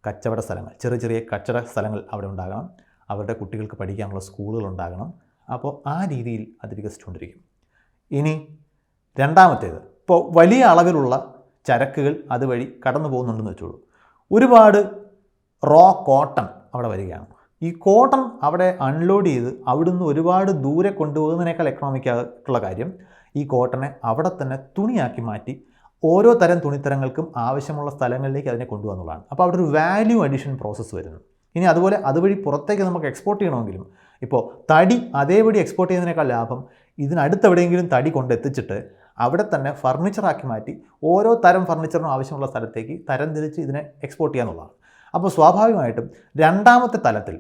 കച്ചവട സ്ഥലങ്ങൾ, ചെറിയ കച്ചവട സ്ഥലങ്ങൾ അവിടെ ഉണ്ടാകണം. അവരുടെ കുട്ടികൾക്ക് പഠിക്കാനുള്ള സ്കൂളുകൾ ഉണ്ടാകണം. അപ്പോൾ ആ രീതിയിൽ അത് വികസിച്ചുകൊണ്ടിരിക്കും. ഇനി രണ്ടാമത്തേത്, ഇപ്പോൾ വലിയ അളവിലുള്ള ചരക്കുകൾ അതുവഴി കടന്നു പോകുന്നുണ്ടെന്ന് വെച്ചോളൂ. ഒരുപാട് റോ കോട്ടൺ അവിടെ വരികയാണ്. ഈ കോട്ടൺ അവിടെ അൺലോഡ് ചെയ്ത് അവിടുന്ന് ഒരുപാട് ദൂരെ കൊണ്ടുപോകുന്നതിനേക്കാൾ എക്കണോമിക്കായിട്ടുള്ള കാര്യം ഈ കോട്ടനെ അവിടെ തന്നെ തുണിയാക്കി മാറ്റി ഓരോ തരം തുണിത്തരങ്ങൾക്കും ആവശ്യമുള്ള സ്ഥലങ്ങളിലേക്ക് അതിനെ കൊണ്ടുവന്നുള്ളതാണ്. അപ്പോൾ അവിടെ ഒരു വാല്യൂ അഡീഷൻ പ്രോസസ്സ് വരുന്നു. ഇനി അതുപോലെ അതുവഴി പുറത്തേക്ക് നമുക്ക് എക്സ്പോർട്ട് ചെയ്യണമെങ്കിലും ഇപ്പോൾ തടി അതേപടി എക്സ്പോർട്ട് ചെയ്യുന്നതിനേക്കാൾ ലാഭം ഇതിനടുത്തെവിടെയെങ്കിലും തടി കൊണ്ടെത്തിച്ചിട്ട് അവിടെ തന്നെ ഫർണിച്ചറാക്കി മാറ്റി ഓരോ തരം ഫർണിച്ചറിനും ആവശ്യമുള്ള സ്ഥലത്തേക്ക് തരംതിരിച്ച് ഇതിനെ എക്സ്പോർട്ട് ചെയ്യാന്നുള്ളതാണ്. അപ്പോൾ സ്വാഭാവികമായിട്ടും രണ്ടാമത്തെ തലത്തിൽ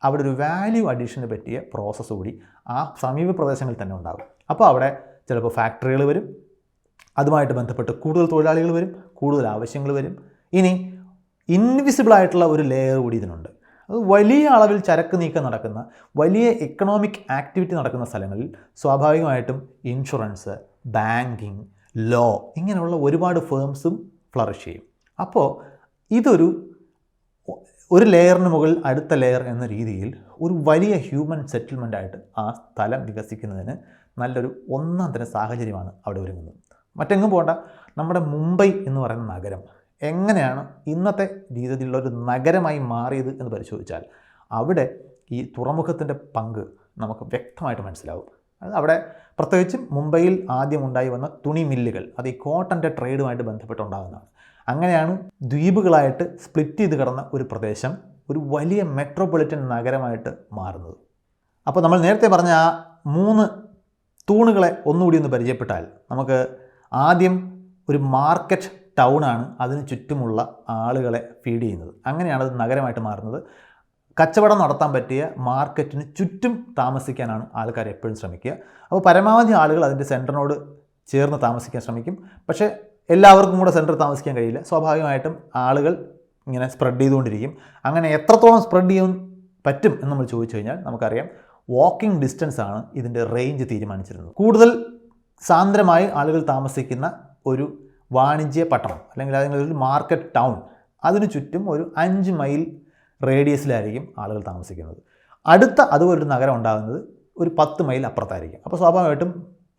അവിടെ ഒരു വാല്യൂ അഡീഷന് പറ്റിയ പ്രോസസ്സ് കൂടി ആ സമീപ പ്രദേശങ്ങളിൽ തന്നെ ഉണ്ടാകും. അപ്പോൾ അവിടെ ചിലപ്പോൾ ഫാക്ടറികൾ വരും, അതുമായിട്ട് ബന്ധപ്പെട്ട് കൂടുതൽ തൊഴിലാളികൾ വരും, കൂടുതൽ ആവശ്യങ്ങൾ വരും. ഇനി ഇൻവിസിബിളായിട്ടുള്ള ഒരു ലെയർ കൂടി ഇതിനുണ്ട്. അത് വലിയ അളവിൽ ചരക്ക് നീക്കം നടക്കുന്ന, വലിയ എക്കണോമിക് ആക്ടിവിറ്റി നടക്കുന്ന സ്ഥലങ്ങളിൽ സ്വാഭാവികമായിട്ടും ഇൻഷുറൻസ്, ബാങ്കിങ്, ലോ ഇങ്ങനെയുള്ള ഒരുപാട് ഫേംസും ഫ്ലറിഷ് ചെയ്യും. അപ്പോൾ ഒരു ലെയറിന് മുകളിൽ അടുത്ത ലെയർ എന്ന രീതിയിൽ ഒരു വലിയ ഹ്യൂമൻ സെറ്റിൽമെൻറ്റായിട്ട് ആ സ്ഥലം വികസിക്കുന്നതിന് നല്ലൊരു ഒന്നാം തരം സാഹചര്യമാണ് അവിടെ ഒരുങ്ങുന്നത്. മറ്റെങ്ങും പോകണ്ട, നമ്മുടെ മുംബൈ എന്ന് പറയുന്ന നഗരം എങ്ങനെയാണ് ഇന്നത്തെ രീതിയിലുള്ള ഒരു നഗരമായി മാറിയത് എന്ന് പരിശോധിച്ചാൽ അവിടെ ഈ തുറമുഖത്തിൻ്റെ പങ്ക് നമുക്ക് വ്യക്തമായിട്ട് മനസ്സിലാവും. അത് അവിടെ പ്രത്യേകിച്ചും മുംബൈയിൽ ആദ്യം ഉണ്ടായി വന്ന തുണി മില്ലുകൾ, അത് ഈ കോട്ടൻ്റെ ട്രേഡുമായിട്ട് ബന്ധപ്പെട്ടുണ്ടാകുന്നതാണ്. അങ്ങനെയാണ് ദ്വീപുകളായിട്ട് സ്പ്ലിറ്റ് ചെയ്ത് കിടന്ന ഒരു പ്രദേശം ഒരു വലിയ മെട്രോപൊളിറ്റൻ നഗരമായിട്ട് മാറുന്നത്. അപ്പോൾ നമ്മൾ നേരത്തെ പറഞ്ഞ ആ 3 തൂണുകളെ ഒന്നുകൂടി ഒന്ന് പരിചയപ്പെട്ടാൽ നമുക്ക് ആദ്യം ഒരു മാർക്കറ്റ് ടൗണാണ് അതിന് ചുറ്റുമുള്ള ആളുകളെ ഫീഡ് ചെയ്യുന്നത്. അങ്ങനെയാണ് അത് നഗരമായിട്ട് മാറുന്നത്. കച്ചവടം നടത്താൻ പറ്റിയ മാർക്കറ്റിന് ചുറ്റും താമസിക്കാനാണ് ആൾക്കാർ എപ്പോഴും ശ്രമിക്കുക. അപ്പോൾ പരമാവധി ആളുകൾ അതിൻ്റെ സെൻറ്ററിനോട് ചേർന്ന് താമസിക്കാൻ ശ്രമിക്കും. പക്ഷേ എല്ലാവർക്കും കൂടെ സെൻറ്ററിൽ താമസിക്കാൻ കഴിയില്ല. സ്വാഭാവികമായിട്ടും ആളുകൾ ഇങ്ങനെ സ്പ്രെഡ് ചെയ്തുകൊണ്ടിരിക്കും. അങ്ങനെ എത്രത്തോളം സ്പ്രെഡ് ചെയ്യാൻ പറ്റും എന്ന് നമ്മൾ ചോദിച്ചു കഴിഞ്ഞാൽ നമുക്കറിയാം വാക്കിംഗ് ഡിസ്റ്റൻസ് ആണ് ഇതിൻ്റെ റേഞ്ച് തീരുമാനിച്ചിരുന്നത്. കൂടുതൽ സാന്ദ്രമായി ആളുകൾ താമസിക്കുന്ന ഒരു വാണിജ്യ പട്ടണം അല്ലെങ്കിൽ അതിനൊരു മാർക്കറ്റ് ടൗൺ, അതിനു ചുറ്റും ഒരു 5 മൈൽ റേഡിയസിലായിരിക്കും ആളുകൾ താമസിക്കുന്നത്. അതുപോലൊരു നഗരം ഉണ്ടാകുന്നത് ഒരു 10 മൈൽ അപ്പുറത്തായിരിക്കും. അപ്പോൾ സ്വാഭാവികമായിട്ടും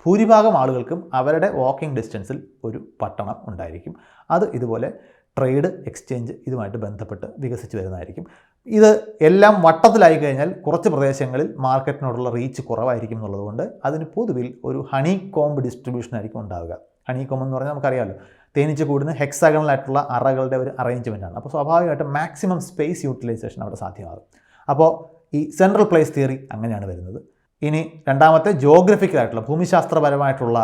ഭൂരിഭാഗം ആളുകൾക്കും അവരുടെ വാക്കിംഗ് ഡിസ്റ്റൻസിൽ ഒരു പട്ടണം ഉണ്ടായിരിക്കും. അത് ഇതുപോലെ ട്രേഡ്, എക്സ്ചേഞ്ച് ഇതുമായിട്ട് ബന്ധപ്പെട്ട് വികസിച്ച് വരുന്നതായിരിക്കും. ഇത് എല്ലാം വട്ടത്തിലായി കഴിഞ്ഞാൽ കുറച്ച് പ്രദേശങ്ങളിൽ മാർക്കറ്റിനോടുള്ള റീച്ച് കുറവായിരിക്കും എന്നുള്ളതുകൊണ്ട് അതിന് പൊതുവിൽ ഒരു ഹണി കോംബ് ഡിസ്ട്രിബ്യൂഷൻ ആയിരിക്കും ഉണ്ടാവുക. ഹണി കോംബ് എന്ന് പറഞ്ഞാൽ നമുക്കറിയാമല്ലോ, തേനീച്ച കൂടുന്ന ഹെക്സാഗണലായിട്ടുള്ള അറകളുടെ ഒരു അറേഞ്ച്മെൻറ്റാണ്. അപ്പോൾ സ്വാഭാവികമായിട്ടും മാക്സിമം സ്പേസ് യൂട്ടിലൈസേഷൻ അവിടെ സാധ്യമാകും. അപ്പോൾ ഈ സെൻട്രൽ പ്ലേസ് തിയറി അങ്ങനെയാണ് വരുന്നത്. ഇനി രണ്ടാമത്തെ ജോഗ്രഫിക്കലായിട്ടുള്ള ഭൂമിശാസ്ത്രപരമായിട്ടുള്ള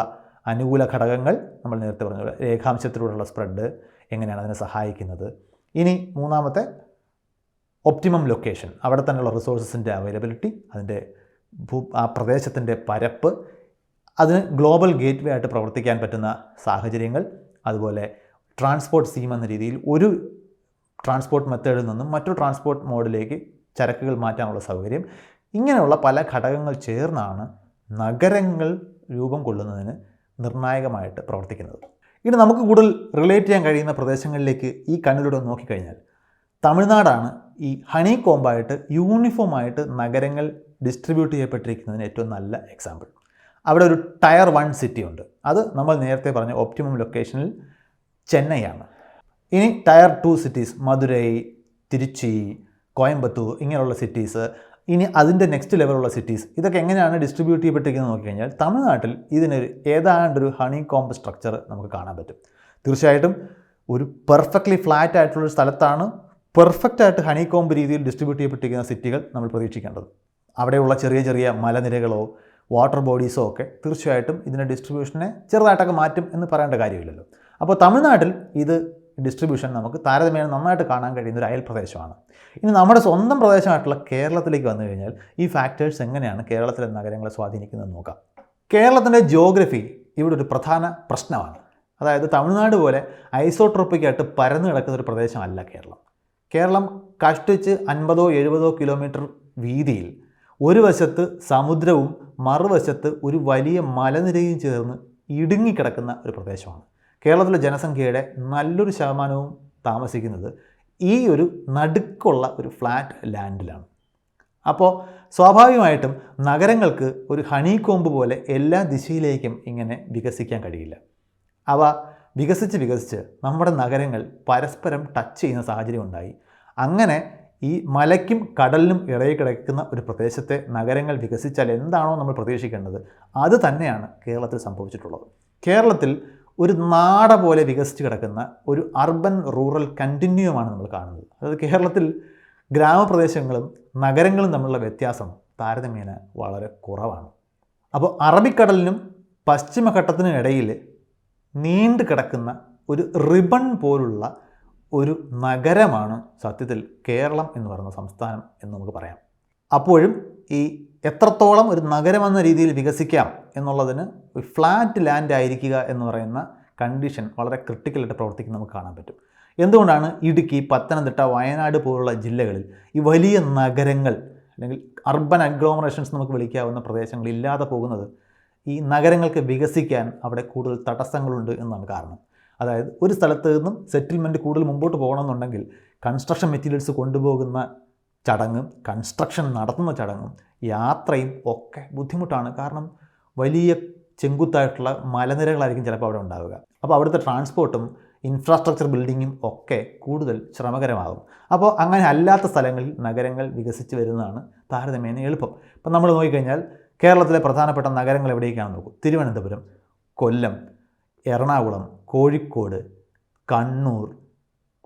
അനുകൂല ഘടകങ്ങൾ നമ്മൾ നേരത്തെ പറഞ്ഞ രേഖാംശത്തിലൂടെയുള്ള സ്പ്രെഡ് എങ്ങനെയാണ് അതിനെ സഹായിക്കുന്നത്. ഇനി മൂന്നാമത്തെ ഒപ്റ്റിമം ലൊക്കേഷൻ, അവിടെ തന്നെയുള്ള റിസോഴ്സസിൻ്റെ അവൈലബിലിറ്റി, അതിൻ്റെ ആ പ്രദേശത്തിൻ്റെ പരപ്പ്, അതിന് ഗ്ലോബൽ ഗേറ്റ് വേ ആയിട്ട് പ്രവർത്തിക്കാൻ പറ്റുന്ന സാഹചര്യങ്ങൾ, അതുപോലെ ട്രാൻസ്പോർട്ട് സീം എന്ന രീതിയിൽ ഒരു ട്രാൻസ്പോർട്ട് മെത്തേഡിൽ നിന്നും മറ്റൊരു ട്രാൻസ്പോർട്ട് മോഡിലേക്ക് ചരക്കുകൾ മാറ്റാനുള്ള സൗകര്യം, ഇങ്ങനെയുള്ള പല ഘടകങ്ങൾ ചേർന്നാണ് നഗരങ്ങൾ രൂപം കൊള്ളുന്നതിന് നിർണായകമായിട്ട് പ്രവർത്തിക്കുന്നത്. ഇനി നമുക്ക് കൂടുതൽ റിലേറ്റ് ചെയ്യാൻ കഴിയുന്ന പ്രദേശങ്ങളിലേക്ക് ഈ കണ്ണിലൂടെ നോക്കിക്കഴിഞ്ഞാൽ തമിഴ്നാടാണ് ഈ ഹണി കോംബായിട്ട് യൂണിഫോമായിട്ട് നഗരങ്ങൾ ഡിസ്ട്രിബ്യൂട്ട് ചെയ്യപ്പെട്ടിരിക്കുന്നതിന് ഏറ്റവും നല്ല എക്സാമ്പിൾ. അവിടെ ഒരു ടയർ 1 സിറ്റി ഉണ്ട്. അത് നമ്മൾ നേരത്തെ പറഞ്ഞ ഒപ്റ്റിമം ലൊക്കേഷനിൽ ചെന്നൈയാണ്. ഇനി ടയർ 2 സിറ്റീസ് മധുരൈ, തിരുച്ചി, കോയമ്പത്തൂർ ഇങ്ങനെയുള്ള സിറ്റീസ്, ഇനി അതിൻ്റെ നെക്സ്റ്റ് ലെവലുള്ള സിറ്റീസ്, ഇതൊക്കെ എങ്ങനെയാണ് ഡിസ്ട്രിബ്യൂട്ട് ചെയ്യപ്പെട്ടിരിക്കുന്നത് നോക്കിക്കഴിഞ്ഞാൽ തമിഴ്നാട്ടിൽ ഇതിനൊരു ഏതാണ്ടൊരു ഹണി കോംബ് സ്ട്രക്ചർ നമുക്ക് കാണാൻ പറ്റും. തീർച്ചയായിട്ടും ഒരു പെർഫെക്റ്റ്ലി ഫ്ലാറ്റ് ആയിട്ടുള്ളൊരു സ്ഥലത്താണ് പെർഫെക്റ്റായിട്ട് ഹണി കോംബ് രീതിയിൽ ഡിസ്ട്രിബ്യൂട്ട് ചെയ്യപ്പെട്ടിരിക്കുന്ന സിറ്റികൾ നമ്മൾ പ്രതീക്ഷിക്കേണ്ടത്. അവിടെയുള്ള ചെറിയ ചെറിയ മലനിരകളോ വാട്ടർ ബോഡീസോ ഒക്കെ തീർച്ചയായിട്ടും ഇതിൻ്റെ ഡിസ്ട്രിബ്യൂഷനെ ചെറുതായിട്ടൊക്കെ മാറ്റും എന്ന് പറയേണ്ട കാര്യമില്ലല്ലോ. അപ്പോൾ തമിഴ്നാട്ടിൽ ഇത് ഡിസ്ട്രിബ്യൂഷൻ നമുക്ക് താരതമ്യേന നന്നായിട്ട് കാണാൻ കഴിയുന്ന ഒരു അയൽ പ്രദേശമാണ്. ഇനി നമ്മുടെ സ്വന്തം പ്രദേശമായിട്ടുള്ള കേരളത്തിലേക്ക് വന്നു കഴിഞ്ഞാൽ ഈ ഫാക്ടേഴ്സ് എങ്ങനെയാണ് കേരളത്തിലെ നഗരങ്ങളെ സ്വാധീനിക്കുന്നതെന്ന് നോക്കാം. കേരളത്തിൻ്റെ ജിയോഗ്രഫി ഇവിടെ ഒരു പ്രധാന പ്രശ്നമാണ്. അതായത് തമിഴ്നാട് പോലെ ഐസോട്രോപ്പിക്കായിട്ട് പരന്നു കിടക്കുന്ന ഒരു പ്രദേശമല്ല കേരളം. കേരളം കഷ്ടിച്ച് 50-70 കിലോമീറ്റർ വീതിയിൽ ഒരു വശത്ത് സമുദ്രവും മറുവശത്ത് ഒരു വലിയ മലനിരയും ചേർന്ന് ഇടുങ്ങിക്കിടക്കുന്ന ഒരു പ്രദേശമാണ്. കേരളത്തിലെ ജനസംഖ്യയുടെ നല്ലൊരു ശതമാനവും താമസിക്കുന്നത് ഈ ഒരു നടുക്കുള്ള ഒരു ഫ്ലാറ്റ് ലാൻഡിലാണ്. അപ്പോൾ സ്വാഭാവികമായിട്ടും നഗരങ്ങൾക്ക് ഒരു ഹണി കോംബ് പോലെ എല്ലാ ദിശയിലേക്കും ഇങ്ങനെ വികസിക്കാൻ കഴിയില്ല. അവ വികസിച്ച് നമ്മുടെ നഗരങ്ങൾ പരസ്പരം ടച്ച് ചെയ്യുന്ന സാഹചര്യം ഉണ്ടായി. അങ്ങനെ ഈ മലയ്ക്കും കടലിനും ഇടയിൽ കിടക്കുന്ന ഒരു പ്രദേശത്തെ നഗരങ്ങൾ വികസിച്ചാൽ എന്താണോ നമ്മൾ പ്രതീക്ഷിക്കേണ്ടത് അത് തന്നെയാണ് കേരളത്തിൽ സംഭവിച്ചിട്ടുള്ളത്. കേരളത്തിൽ ഒരു നാട പോലെ വികസിച്ച് കിടക്കുന്ന ഒരു അർബൻ റൂറൽ കണ്ടിന്യൂമാണ് നമ്മൾ കാണുന്നത്. അതായത് കേരളത്തിൽ ഗ്രാമപ്രദേശങ്ങളും നഗരങ്ങളും തമ്മിലുള്ള വ്യത്യാസം താരതമ്യേന വളരെ കുറവാണ്. അപ്പോൾ അറബിക്കടലിനും പശ്ചിമഘട്ടത്തിനും ഇടയിൽ നീണ്ടു കിടക്കുന്ന ഒരു റിബൺ പോലുള്ള ഒരു നഗരമാണ് സത്യത്തിൽ കേരളം എന്ന് പറയുന്ന സംസ്ഥാനം എന്ന് നമുക്ക് പറയാം. അപ്പോഴും ഈ എത്രത്തോളം ഒരു നഗരമെന്ന രീതിയിൽ വികസിക്കാം എന്നുള്ളതിന് ഒരു ഫ്ലാറ്റ് ലാൻഡ് ആയിരിക്കുക എന്ന് പറയുന്ന കണ്ടീഷൻ വളരെ ക്രിട്ടിക്കലായിട്ട് പ്രവർത്തിക്കുന്ന നമുക്ക് കാണാൻ പറ്റും. എന്തുകൊണ്ടാണ് ഇടുക്കി, പത്തനംതിട്ട, വയനാട് പോലുള്ള ജില്ലകളിൽ ഈ വലിയ നഗരങ്ങൾ അല്ലെങ്കിൽ അർബൻ അഗ്ലോമറേഷൻസ് നമുക്ക് വിളിക്കാവുന്ന പ്രദേശങ്ങൾ ഇല്ലാതെ പോകുന്നത്? ഈ നഗരങ്ങൾക്ക് വികസിക്കാൻ അവിടെ കൂടുതൽ തടസ്സങ്ങളുണ്ട് എന്നാണ് കാരണം. അതായത് ഒരു സ്ഥലത്ത് നിന്നും സെറ്റിൽമെൻറ്റ് കൂടുതൽ മുമ്പോട്ട് പോകണമെന്നുണ്ടെങ്കിൽ കൺസ്ട്രക്ഷൻ മെറ്റീരിയൽസ് കൊണ്ടുപോകുന്ന ചടങ്ങും കൺസ്ട്രക്ഷൻ നടത്തുന്ന ചടങ്ങും യാത്രയും ഒക്കെ ബുദ്ധിമുട്ടാണ്. കാരണം വലിയ ചെങ്കുത്തായിട്ടുള്ള മലനിരകളായിരിക്കും ചിലപ്പോൾ അവിടെ ഉണ്ടാവുക. അപ്പോൾ അവിടുത്തെ ട്രാൻസ്പോർട്ടും ഇൻഫ്രാസ്ട്രക്ചർ ബിൽഡിങ്ങും ഒക്കെ കൂടുതൽ ശ്രമകരമാകും. അപ്പോൾ അങ്ങനെ അല്ലാത്ത സ്ഥലങ്ങളിൽ നഗരങ്ങൾ വികസിച്ച് വരുന്നതാണ് താരതമ്യേന എളുപ്പം. ഇപ്പം നമ്മൾ നോക്കിക്കഴിഞ്ഞാൽ കേരളത്തിലെ പ്രധാനപ്പെട്ട നഗരങ്ങൾ എവിടേക്കാണെന്ന് നോക്കും. തിരുവനന്തപുരം, കൊല്ലം, എറണാകുളം, കോഴിക്കോട്, കണ്ണൂർ,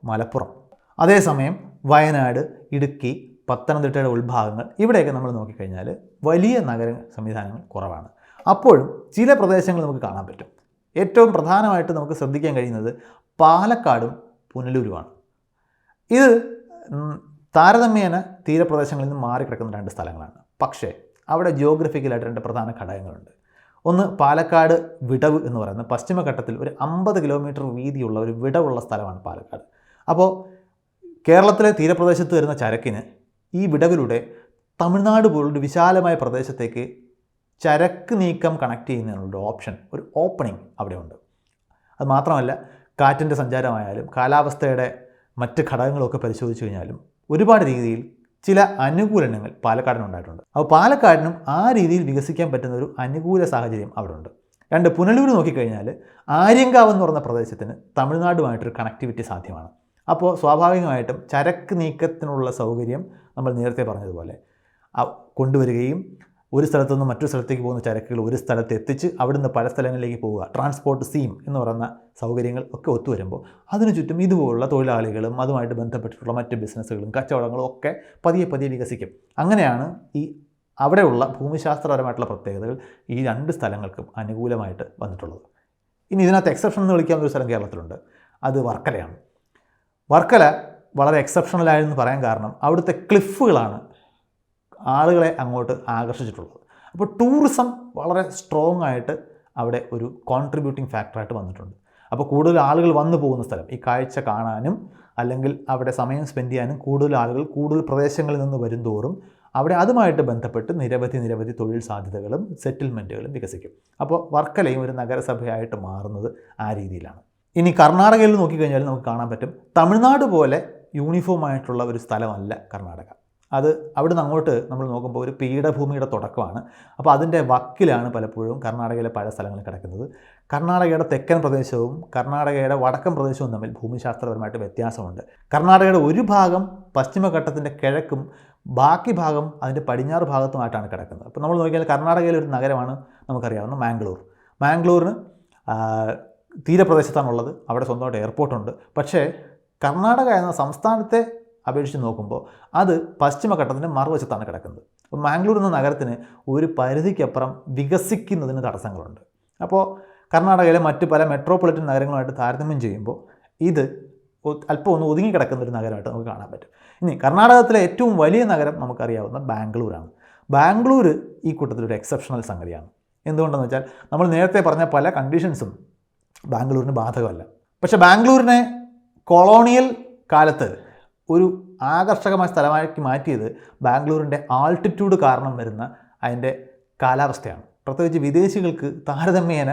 മലപ്പുറം. അതേസമയം വയനാട്, ഇടുക്കി, പത്തനംതിട്ടയുടെ ഉൾഭാഗങ്ങൾ ഇവിടെയൊക്കെ നമ്മൾ നോക്കിക്കഴിഞ്ഞാൽ വലിയ നഗര സംവിധാനങ്ങൾ കുറവാണ്. അപ്പോഴും ചില പ്രദേശങ്ങൾ നമുക്ക് കാണാൻ പറ്റും. ഏറ്റവും പ്രധാനമായിട്ട് നമുക്ക് ശ്രദ്ധിക്കാൻ കഴിയുന്നത് പാലക്കാടും പുനലൂരുമാണ്. ഇത് താരതമ്യേന തീരപ്രദേശങ്ങളിൽ നിന്ന് മാറിക്കിടക്കുന്ന രണ്ട് സ്ഥലങ്ങളാണ്. പക്ഷേ അവിടെ ജിയോഗ്രഫിക്കലായിട്ട് രണ്ട് പ്രധാന ഘടകങ്ങളുണ്ട്. ഒന്ന്, പാലക്കാട് വിടവ് എന്ന് പറയുന്നത് പശ്ചിമഘട്ടത്തിൽ ഒരു 50 കിലോമീറ്റർ വീതിയുള്ള ഒരു വിടവുള്ള സ്ഥലമാണ് പാലക്കാട്. അപ്പോൾ കേരളത്തിലെ തീരപ്രദേശത്ത് വരുന്ന ചരക്കിന് ഈ വിടവിലൂടെ തമിഴ്നാട് പോലൊരു വിശാലമായ പ്രദേശത്തേക്ക് ചരക്ക് നീക്കം കണക്ട് ചെയ്യുന്നതിനുള്ള ഓപ്ഷൻ, ഒരു ഓപ്പണിംഗ് അവിടെയുണ്ട്. അത് മാത്രമല്ല, കാറ്റിൻ്റെ സഞ്ചാരമായാലും കാലാവസ്ഥയുടെ മറ്റ് ഘടകങ്ങളൊക്കെ പരിശോധിച്ച് കഴിഞ്ഞാലും ഒരുപാട് രീതിയിൽ ചില അനുകൂലനങ്ങൾ പാലക്കാടിനുണ്ടായിട്ടുണ്ട്. അപ്പോൾ പാലക്കാടിനും ആ രീതിയിൽ വികസിക്കാൻ പറ്റുന്ന ഒരു അനുകൂല സാഹചര്യം അവിടെ ഉണ്ട്. രണ്ട്, പുനലൂർ നോക്കിക്കഴിഞ്ഞാൽ ആര്യങ്കാവ് എന്ന് പറയുന്ന പ്രദേശത്തിന് തമിഴ്നാടുമായിട്ടൊരു കണക്ടിവിറ്റി സാധ്യമാണ്. അപ്പോൾ സ്വാഭാവികമായിട്ടും ചരക്ക് നീക്കത്തിനുള്ള സൗകര്യം നമ്മൾ നേരത്തെ പറഞ്ഞതുപോലെ കൊണ്ടുവരികയും ഒരു സ്ഥലത്തു നിന്ന് മറ്റൊരു സ്ഥലത്തേക്ക് പോകുന്ന ചരക്കുകൾ ഒരു സ്ഥലത്ത് എത്തിച്ച് അവിടുന്ന് പല സ്ഥലങ്ങളിലേക്ക് പോവുക, ട്രാൻസ്പോർട്ട് സീം എന്ന് പറയുന്ന സൗകര്യങ്ങൾ ഒക്കെ ഒത്തുവരുമ്പോൾ അതിനു ചുറ്റും ഇതുപോലുള്ള തൊഴിലാളികളും അതുമായിട്ട് ബന്ധപ്പെട്ടിട്ടുള്ള മറ്റ് ബിസിനസ്സുകളും കച്ചവടങ്ങളും ഒക്കെ പതിയെ പതിയെ വികസിക്കും. അങ്ങനെയാണ് ഈ അവിടെയുള്ള ഭൂമിശാസ്ത്രപരമായിട്ടുള്ള പ്രത്യേകതകൾ ഈ രണ്ട് സ്ഥലങ്ങൾക്കും അനുകൂലമായിട്ട് വന്നിട്ടുള്ളത്. ഇനി ഇതിനകത്ത് എക്സെപ്ഷൻ എന്ന് വിളിക്കാവുന്ന ഒരു സ്ഥലം കേരളത്തിലുണ്ട്. അത് വർക്കലയാണ്. വർക്കല വളരെ എക്സെപ്ഷണലായെന്ന് പറയാൻ കാരണം അവിടുത്തെ ക്ലിഫുകളാണ് ആളുകളെ അങ്ങോട്ട് ആകർഷിച്ചിട്ടുള്ളത്. അപ്പോൾ ടൂറിസം വളരെ സ്ട്രോങ് ആയിട്ട് അവിടെ ഒരു കോൺട്രിബ്യൂട്ടിംഗ് ഫാക്ടറായിട്ട് വന്നിട്ടുണ്ട്. അപ്പോൾ കൂടുതൽ ആളുകൾ വന്നു പോകുന്ന സ്ഥലം, ഈ കാഴ്ച കാണാനും അല്ലെങ്കിൽ അവിടെ സമയം സ്പെൻഡ് ചെയ്യാനും കൂടുതൽ ആളുകൾ കൂടുതൽ പ്രദേശങ്ങളിൽ നിന്ന് വരും തോറും അവിടെ അതുമായിട്ട് ബന്ധപ്പെട്ട് നിരവധി തൊഴിൽ സാധ്യതകളും സെറ്റിൽമെൻറ്റുകളും വികസിക്കും. അപ്പോൾ വർക്കലയും ഒരു നഗരസഭയായിട്ട് മാറുന്നത് ആ രീതിയിലാണ്. ഇനി കർണാടകയിൽ നോക്കിക്കഴിഞ്ഞാൽ നമുക്ക് കാണാൻ പറ്റും, തമിഴ്നാട് പോലെ യൂണിഫോം ആയിട്ടുള്ള ഒരു സ്ഥലമല്ല കർണാടക. അത് അവിടുന്ന് അങ്ങോട്ട് നമ്മൾ നോക്കുമ്പോൾ ഒരു പീഠഭൂമിയുടെ തുടക്കമാണ്. അപ്പോൾ അതിൻ്റെ വക്കിലാണ് പലപ്പോഴും കർണാടകയിലെ പല സ്ഥലങ്ങളും കിടക്കുന്നത്. കർണാടകയുടെ തെക്കൻ പ്രദേശവും കർണാടകയുടെ വടക്കൻ പ്രദേശവും തമ്മിൽ ഭൂമിശാസ്ത്രപരമായിട്ട് വ്യത്യാസമുണ്ട്. കർണാടകയുടെ ഒരു ഭാഗം പശ്ചിമഘട്ടത്തിൻ്റെ കിഴക്കും ബാക്കി ഭാഗം അതിൻ്റെ പടിഞ്ഞാറ് ഭാഗത്തുമായിട്ടാണ് കിടക്കുന്നത്. അപ്പോൾ നമ്മൾ നോക്കിയാൽ കർണാടകയിലെ ഒരു നഗരമാണ് നമുക്കറിയാവുന്ന മാംഗ്ലൂർ. മാംഗ്ലൂരിന് തീരപ്രദേശത്താണുള്ളത്, അവിടെ സ്വന്തമായിട്ട് എയർപോർട്ടുണ്ട്. പക്ഷേ കർണാടക എന്ന സംസ്ഥാനത്തെ അപേക്ഷിച്ച് നോക്കുമ്പോൾ അത് പശ്ചിമഘട്ടത്തിൻ്റെ മറുവശത്താണ് കിടക്കുന്നത്. അപ്പോൾ മാംഗ്ലൂർ എന്ന നഗരത്തിന് ഒരു പരിധിക്കപ്പുറം വികസിക്കുന്നതിന് തടസ്സങ്ങളുണ്ട്. അപ്പോൾ കർണാടകയിലെ മറ്റ് പല മെട്രോപൊളിറ്റൻ നഗരങ്ങളുമായിട്ട് താരതമ്യം ചെയ്യുമ്പോൾ ഇത് അല്പം ഒന്ന് ഒതുങ്ങിക്കിടക്കുന്ന ഒരു നഗരമായിട്ട് നമുക്ക് കാണാൻ പറ്റും. ഇനി കർണാടകത്തിലെ ഏറ്റവും വലിയ നഗരം നമുക്കറിയാവുന്ന ബാംഗ്ലൂരാണ്. ബാംഗ്ലൂർ ഈ കൂട്ടത്തിലൊരു എക്സെപ്ഷണൽ സംഗതിയാണ്. എന്തുകൊണ്ടെന്ന് വെച്ചാൽ നമ്മൾ നേരത്തെ പറഞ്ഞ പല കണ്ടീഷൻസും ബാംഗ്ലൂരിന് ബാധകമല്ല. പക്ഷേ ബാംഗ്ലൂരിനെ കൊളോണിയൽ കാലത്ത് ഒരു ആകർഷകമായ സ്ഥലമാക്കി മാറ്റിയത് ബാംഗ്ലൂരിൻ്റെ ആൾട്ടിറ്റ്യൂഡ് കാരണം വരുന്ന അതിൻ്റെ കാലാവസ്ഥയാണ്. പ്രത്യേകിച്ച് വിദേശികൾക്ക് താരതമ്യേന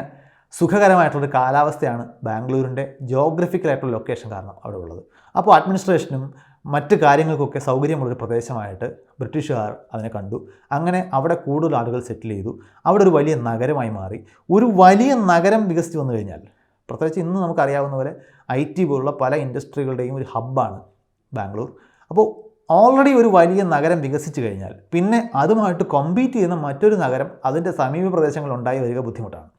സുഖകരമായിട്ടുള്ളൊരു കാലാവസ്ഥയാണ് ബാംഗ്ലൂരിൻ്റെ ജിയോഗ്രഫിക്കലായിട്ടുള്ള ലൊക്കേഷൻ കാരണം അവിടെ ഉള്ളത്. അപ്പോൾ അഡ്മിനിസ്ട്രേഷനും മറ്റ് കാര്യങ്ങൾക്കൊക്കെ സൗകര്യമുള്ളൊരു പ്രദേശമായിട്ട് ബ്രിട്ടീഷുകാർ അതിനെ കണ്ടു. അങ്ങനെ അവിടെ കൂടുതൽ ആളുകൾ സെറ്റിൽ ചെയ്തു. അവിടെ ഒരു വലിയ നഗരമായി മാറി. ഒരു വലിയ നഗരം വികസിച്ച് വന്നു കഴിഞ്ഞാൽ, പ്രത്യേകിച്ച് ഇന്ന് നമുക്കറിയാവുന്ന പോലെ IT പോലുള്ള പല ഇൻഡസ്ട്രികളുടെയും ഒരു ഹബ്ബാണ് ബാംഗ്ലൂർ. അപ്പോൾ ഓൾറെഡി ഒരു വലിയ നഗരം വികസിച്ച് കഴിഞ്ഞാൽ പിന്നെ അതുമായിട്ട് കോമ്പീറ്റ് ചെയ്യുന്ന മറ്റൊരു നഗരം അതിൻ്റെ സമീപ പ്രദേശങ്ങളിൽ ഉണ്ടായി വരിക ബുദ്ധിമുട്ടാണ്.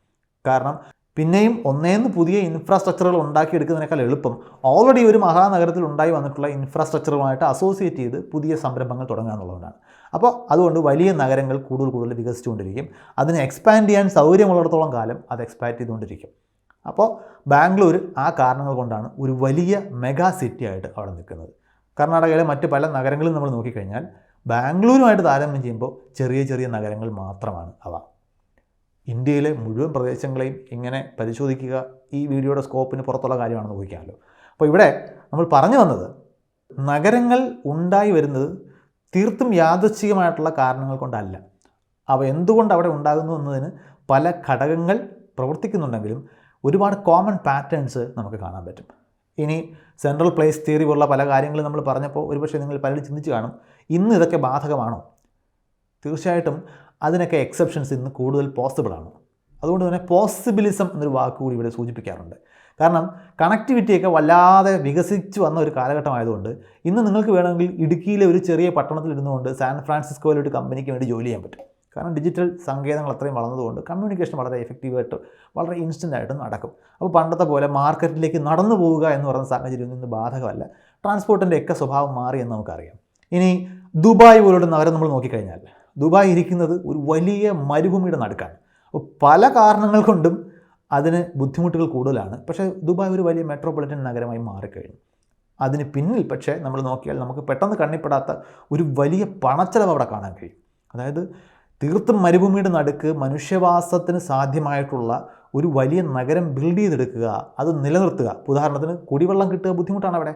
കാരണം പിന്നെയും ഒന്നേന്ന് പുതിയ ഇൻഫ്രാസ്ട്രക്ചറുകൾ ഉണ്ടാക്കിയെടുക്കുന്നതിനേക്കാൾ എളുപ്പം ഓൾറെഡി ഒരു മഹാനഗരത്തിൽ ഉണ്ടായി വന്നിട്ടുള്ള ഇൻഫ്രാസ്ട്രക്ചറുമായിട്ട് അസോസിയേറ്റ് ചെയ്ത് പുതിയ സംരംഭങ്ങൾ തുടങ്ങുക എന്നുള്ളതാണ്. അപ്പോൾ അതുകൊണ്ട് വലിയ നഗരങ്ങൾ കൂടുതൽ വികസിച്ചുകൊണ്ടിരിക്കും. അതിനെ എക്സ്പാൻഡ് ചെയ്യാൻ സൗകര്യമുള്ളിടത്തോളം കാലം അത് എക്സ്പാൻഡ് ചെയ്തുകൊണ്ടിരിക്കും. അപ്പോൾ ബാംഗ്ലൂർ ആ കാരണങ്ങൾ കൊണ്ടാണ് ഒരു വലിയ മെഗാ സിറ്റി ആയിട്ട് അവിടെ നിൽക്കുന്നത്. കർണാടകയിലെ മറ്റ് പല നഗരങ്ങളും നമ്മൾ നോക്കിക്കഴിഞ്ഞാൽ ബാംഗ്ലൂരുമായിട്ട് താരതമ്യം ചെയ്യുമ്പോൾ ചെറിയ നഗരങ്ങൾ മാത്രമാണ് അവ. ഇന്ത്യയിലെ മുഴുവൻ പ്രദേശങ്ങളെയും ഇങ്ങനെ പരിശോധിക്കുക ഈ വീഡിയോയുടെ സ്കോപ്പിന് പുറത്തുള്ള കാര്യമാണെന്ന് ഊഹിക്കാമല്ലോ. അപ്പോൾ ഇവിടെ നമ്മൾ പറഞ്ഞു വന്നത് നഗരങ്ങൾ ഉണ്ടായി വരുന്നത് തീർത്തും യാദൃച്ഛികമായിട്ടുള്ള കാരണങ്ങൾ കൊണ്ടല്ല. അവ എന്തുകൊണ്ട് അവിടെ ഉണ്ടാകുന്നു എന്നതിന് പല ഘടകങ്ങൾ പ്രവർത്തിക്കുന്നുണ്ടെങ്കിലും ഒരുപാട് കോമൺ പാറ്റേൺസ് നമുക്ക് കാണാൻ പറ്റും. ഇനി സെൻട്രൽ പ്ലേസ് തിയറി പോലുള്ള പല കാര്യങ്ങളും നമ്മൾ പറഞ്ഞപ്പോൾ ഒരുപക്ഷെ നിങ്ങൾ പലരും ചിന്തിച്ച് കാണും, ഇന്ന് ഇതൊക്കെ ബാധകമാണോ? തീർച്ചയായിട്ടും അതിനൊക്കെ എക്സെപ്ഷൻസ് ഇന്ന് കൂടുതൽ പോസിബിളാണ്. അതുകൊണ്ട് തന്നെ പോസിബിലിസം എന്നൊരു വാക്ക് കൂടി ഇവിടെ സൂചിപ്പിക്കാറുണ്ട്. കാരണം കണക്ടിവിറ്റിയൊക്കെ വല്ലാതെ വികസിച്ച് വന്ന ഒരു കാലഘട്ടമായതുകൊണ്ട് ഇന്ന് നിങ്ങൾക്ക് വേണമെങ്കിൽ ഇടുക്കിയിലെ ഒരു ചെറിയ പട്ടണത്തിൽ ഇരുന്നുകൊണ്ട് സാൻ ഫ്രാൻസിസ്കോയിലെ ഒരു കമ്പനിക്ക് വേണ്ടി ജോലി ചെയ്യാൻ പറ്റും. കാരണം ഡിജിറ്റൽ സങ്കേതങ്ങൾ അത്രയും വളർന്നതുകൊണ്ട് കമ്മ്യൂണിക്കേഷൻ വളരെ എഫക്റ്റീവായിട്ട് വളരെ ഇൻസ്റ്റൻ്റായിട്ട് നടക്കും. അപ്പോൾ പണ്ടത്തെ പോലെ മാർക്കറ്റിലേക്ക് നടന്നു പോവുക എന്ന് പറയുന്ന സാഹചര്യം ഇന്ന് ബാധകമല്ല. ട്രാൻസ്പോർട്ടിൻ്റെ ഒക്കെ സ്വഭാവം മാറി എന്ന് നമുക്കറിയാം. ഇനി ദുബായ് പോലുള്ള നഗരം നമ്മൾ നോക്കിക്കഴിഞ്ഞാൽ ദുബായ് ഇരിക്കുന്നത് ഒരു വലിയ മരുഭൂമിയുടെ നടുക്കാണ്. അപ്പോൾ പല കാരണങ്ങൾ കൊണ്ടും അതിന് ബുദ്ധിമുട്ടുകൾ കൂടുതലാണ്. പക്ഷേ ദുബായ് ഒരു വലിയ മെട്രോപൊളിറ്റൻ നഗരമായി മാറിക്കഴിഞ്ഞു. അതിന് പിന്നിൽ പക്ഷേ നമ്മൾ നോക്കിയാൽ നമുക്ക് പെട്ടെന്ന് കണ്ണിപ്പെടാത്ത ഒരു വലിയ പണച്ചെലവ് അവിടെ കാണാൻ കഴിയും. അതായത് തീർത്തും മരുഭൂമിയുടെ നടുക്ക് മനുഷ്യവാസത്തിന് സാധ്യമായിട്ടുള്ള ഒരു വലിയ നഗരം ബിൽഡ് ചെയ്തെടുക്കുക, അത് നിലനിർത്തുക. ഉദാഹരണത്തിന് കുടിവെള്ളം കിട്ടുക ബുദ്ധിമുട്ടാണ് അവിടെ.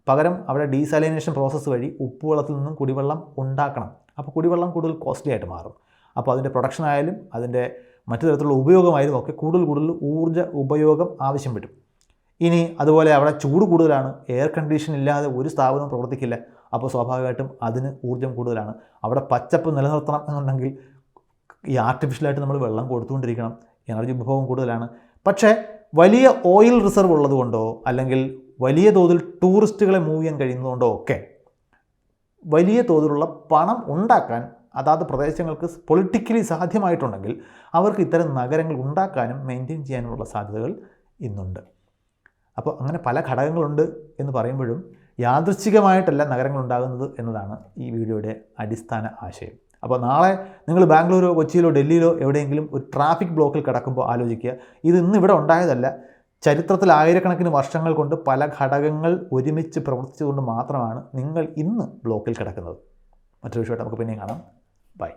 പകരം അവിടെ ഡീസാലിനേഷൻ പ്രോസസ്സ് വഴി ഉപ്പുവെള്ളത്തിൽ നിന്നും കുടിവെള്ളം ഉണ്ടാക്കണം. അപ്പോൾ കുടിവെള്ളം കൂടുതൽ കോസ്റ്റ്ലി ആയിട്ട് മാറും. അപ്പോൾ അതിൻ്റെ പ്രൊഡക്ഷൻ ആയാലും അതിൻ്റെ മറ്റു തരത്തിലുള്ള ഉപയോഗമായാലും ഒക്കെ കൂടുതൽ ഊർജ്ജ ഉപയോഗം ആവശ്യം വരും. ഇനി അതുപോലെ അവിടെ ചൂട് കൂടുതലാണ്. എയർ കണ്ടീഷൻ ഇല്ലാതെ ഒരു സ്ഥാപനവും പ്രവർത്തിക്കില്ല. അപ്പോൾ സ്വാഭാവികമായിട്ടും അതിന് ഊർജ്ജം കൂടുതലാണ്. അവിടെ പച്ചപ്പ് നിലനിർത്തണം എന്നുണ്ടെങ്കിൽ ഈ ആർട്ടിഫിഷ്യലായിട്ട് നമ്മൾ വെള്ളം കൊടുത്തുകൊണ്ടിരിക്കണം. എനർജി ഉപഭോഗം കൂടുതലാണ്. പക്ഷേ വലിയ ഓയിൽ റിസർവ് ഉള്ളതുകൊണ്ടോ അല്ലെങ്കിൽ വലിയ തോതിൽ ടൂറിസ്റ്റുകളെ മൂവ് ചെയ്യാൻ കഴിയുന്നതുകൊണ്ടോ ഒക്കെ വലിയ തോതിലുള്ള പണം ഉണ്ടാക്കാൻ അതാത് പ്രദേശങ്ങൾക്ക് പൊളിറ്റിക്കലി സാധ്യമായിട്ടുണ്ടെങ്കിൽ അവർക്ക് ഇത്തരം നഗരങ്ങൾ ഉണ്ടാക്കാനും മെയിൻറ്റെയിൻ ചെയ്യാനുമുള്ള സാധ്യതകൾ ഇന്നുണ്ട്. അപ്പോൾ അങ്ങനെ പല ഘടകങ്ങളുണ്ട് എന്ന് പറയുമ്പോഴും യാദൃച്ഛികമായിട്ടല്ല നഗരങ്ങൾ ഉണ്ടാകുന്നത് എന്നതാണ് ഈ വീഡിയോയുടെ അടിസ്ഥാന ആശയം. അപ്പോൾ നാളെ നിങ്ങൾ ബാംഗ്ലൂരോ കൊച്ചിയിലോ ഡൽഹിയിലോ എവിടെയെങ്കിലും ഒരു ട്രാഫിക് ബ്ലോക്കിൽ കിടക്കുമ്പോൾ ആലോചിക്കുക, ഇത് ഇന്ന് ഇവിടെ ഉണ്ടായതല്ല. ചരിത്രത്തിൽ ആയിരക്കണക്കിന് വർഷങ്ങൾ കൊണ്ട് പല ഘടകങ്ങൾ ഒരുമിച്ച് പ്രവർത്തിച്ചുകൊണ്ട് മാത്രമാണ് നിങ്ങൾ ഇന്ന് ബ്ലോക്കിൽ കിടക്കുന്നത്. മറ്റൊരു വിഷയമായിട്ട് നമുക്ക് പിന്നെയും കാണാം. ബൈ.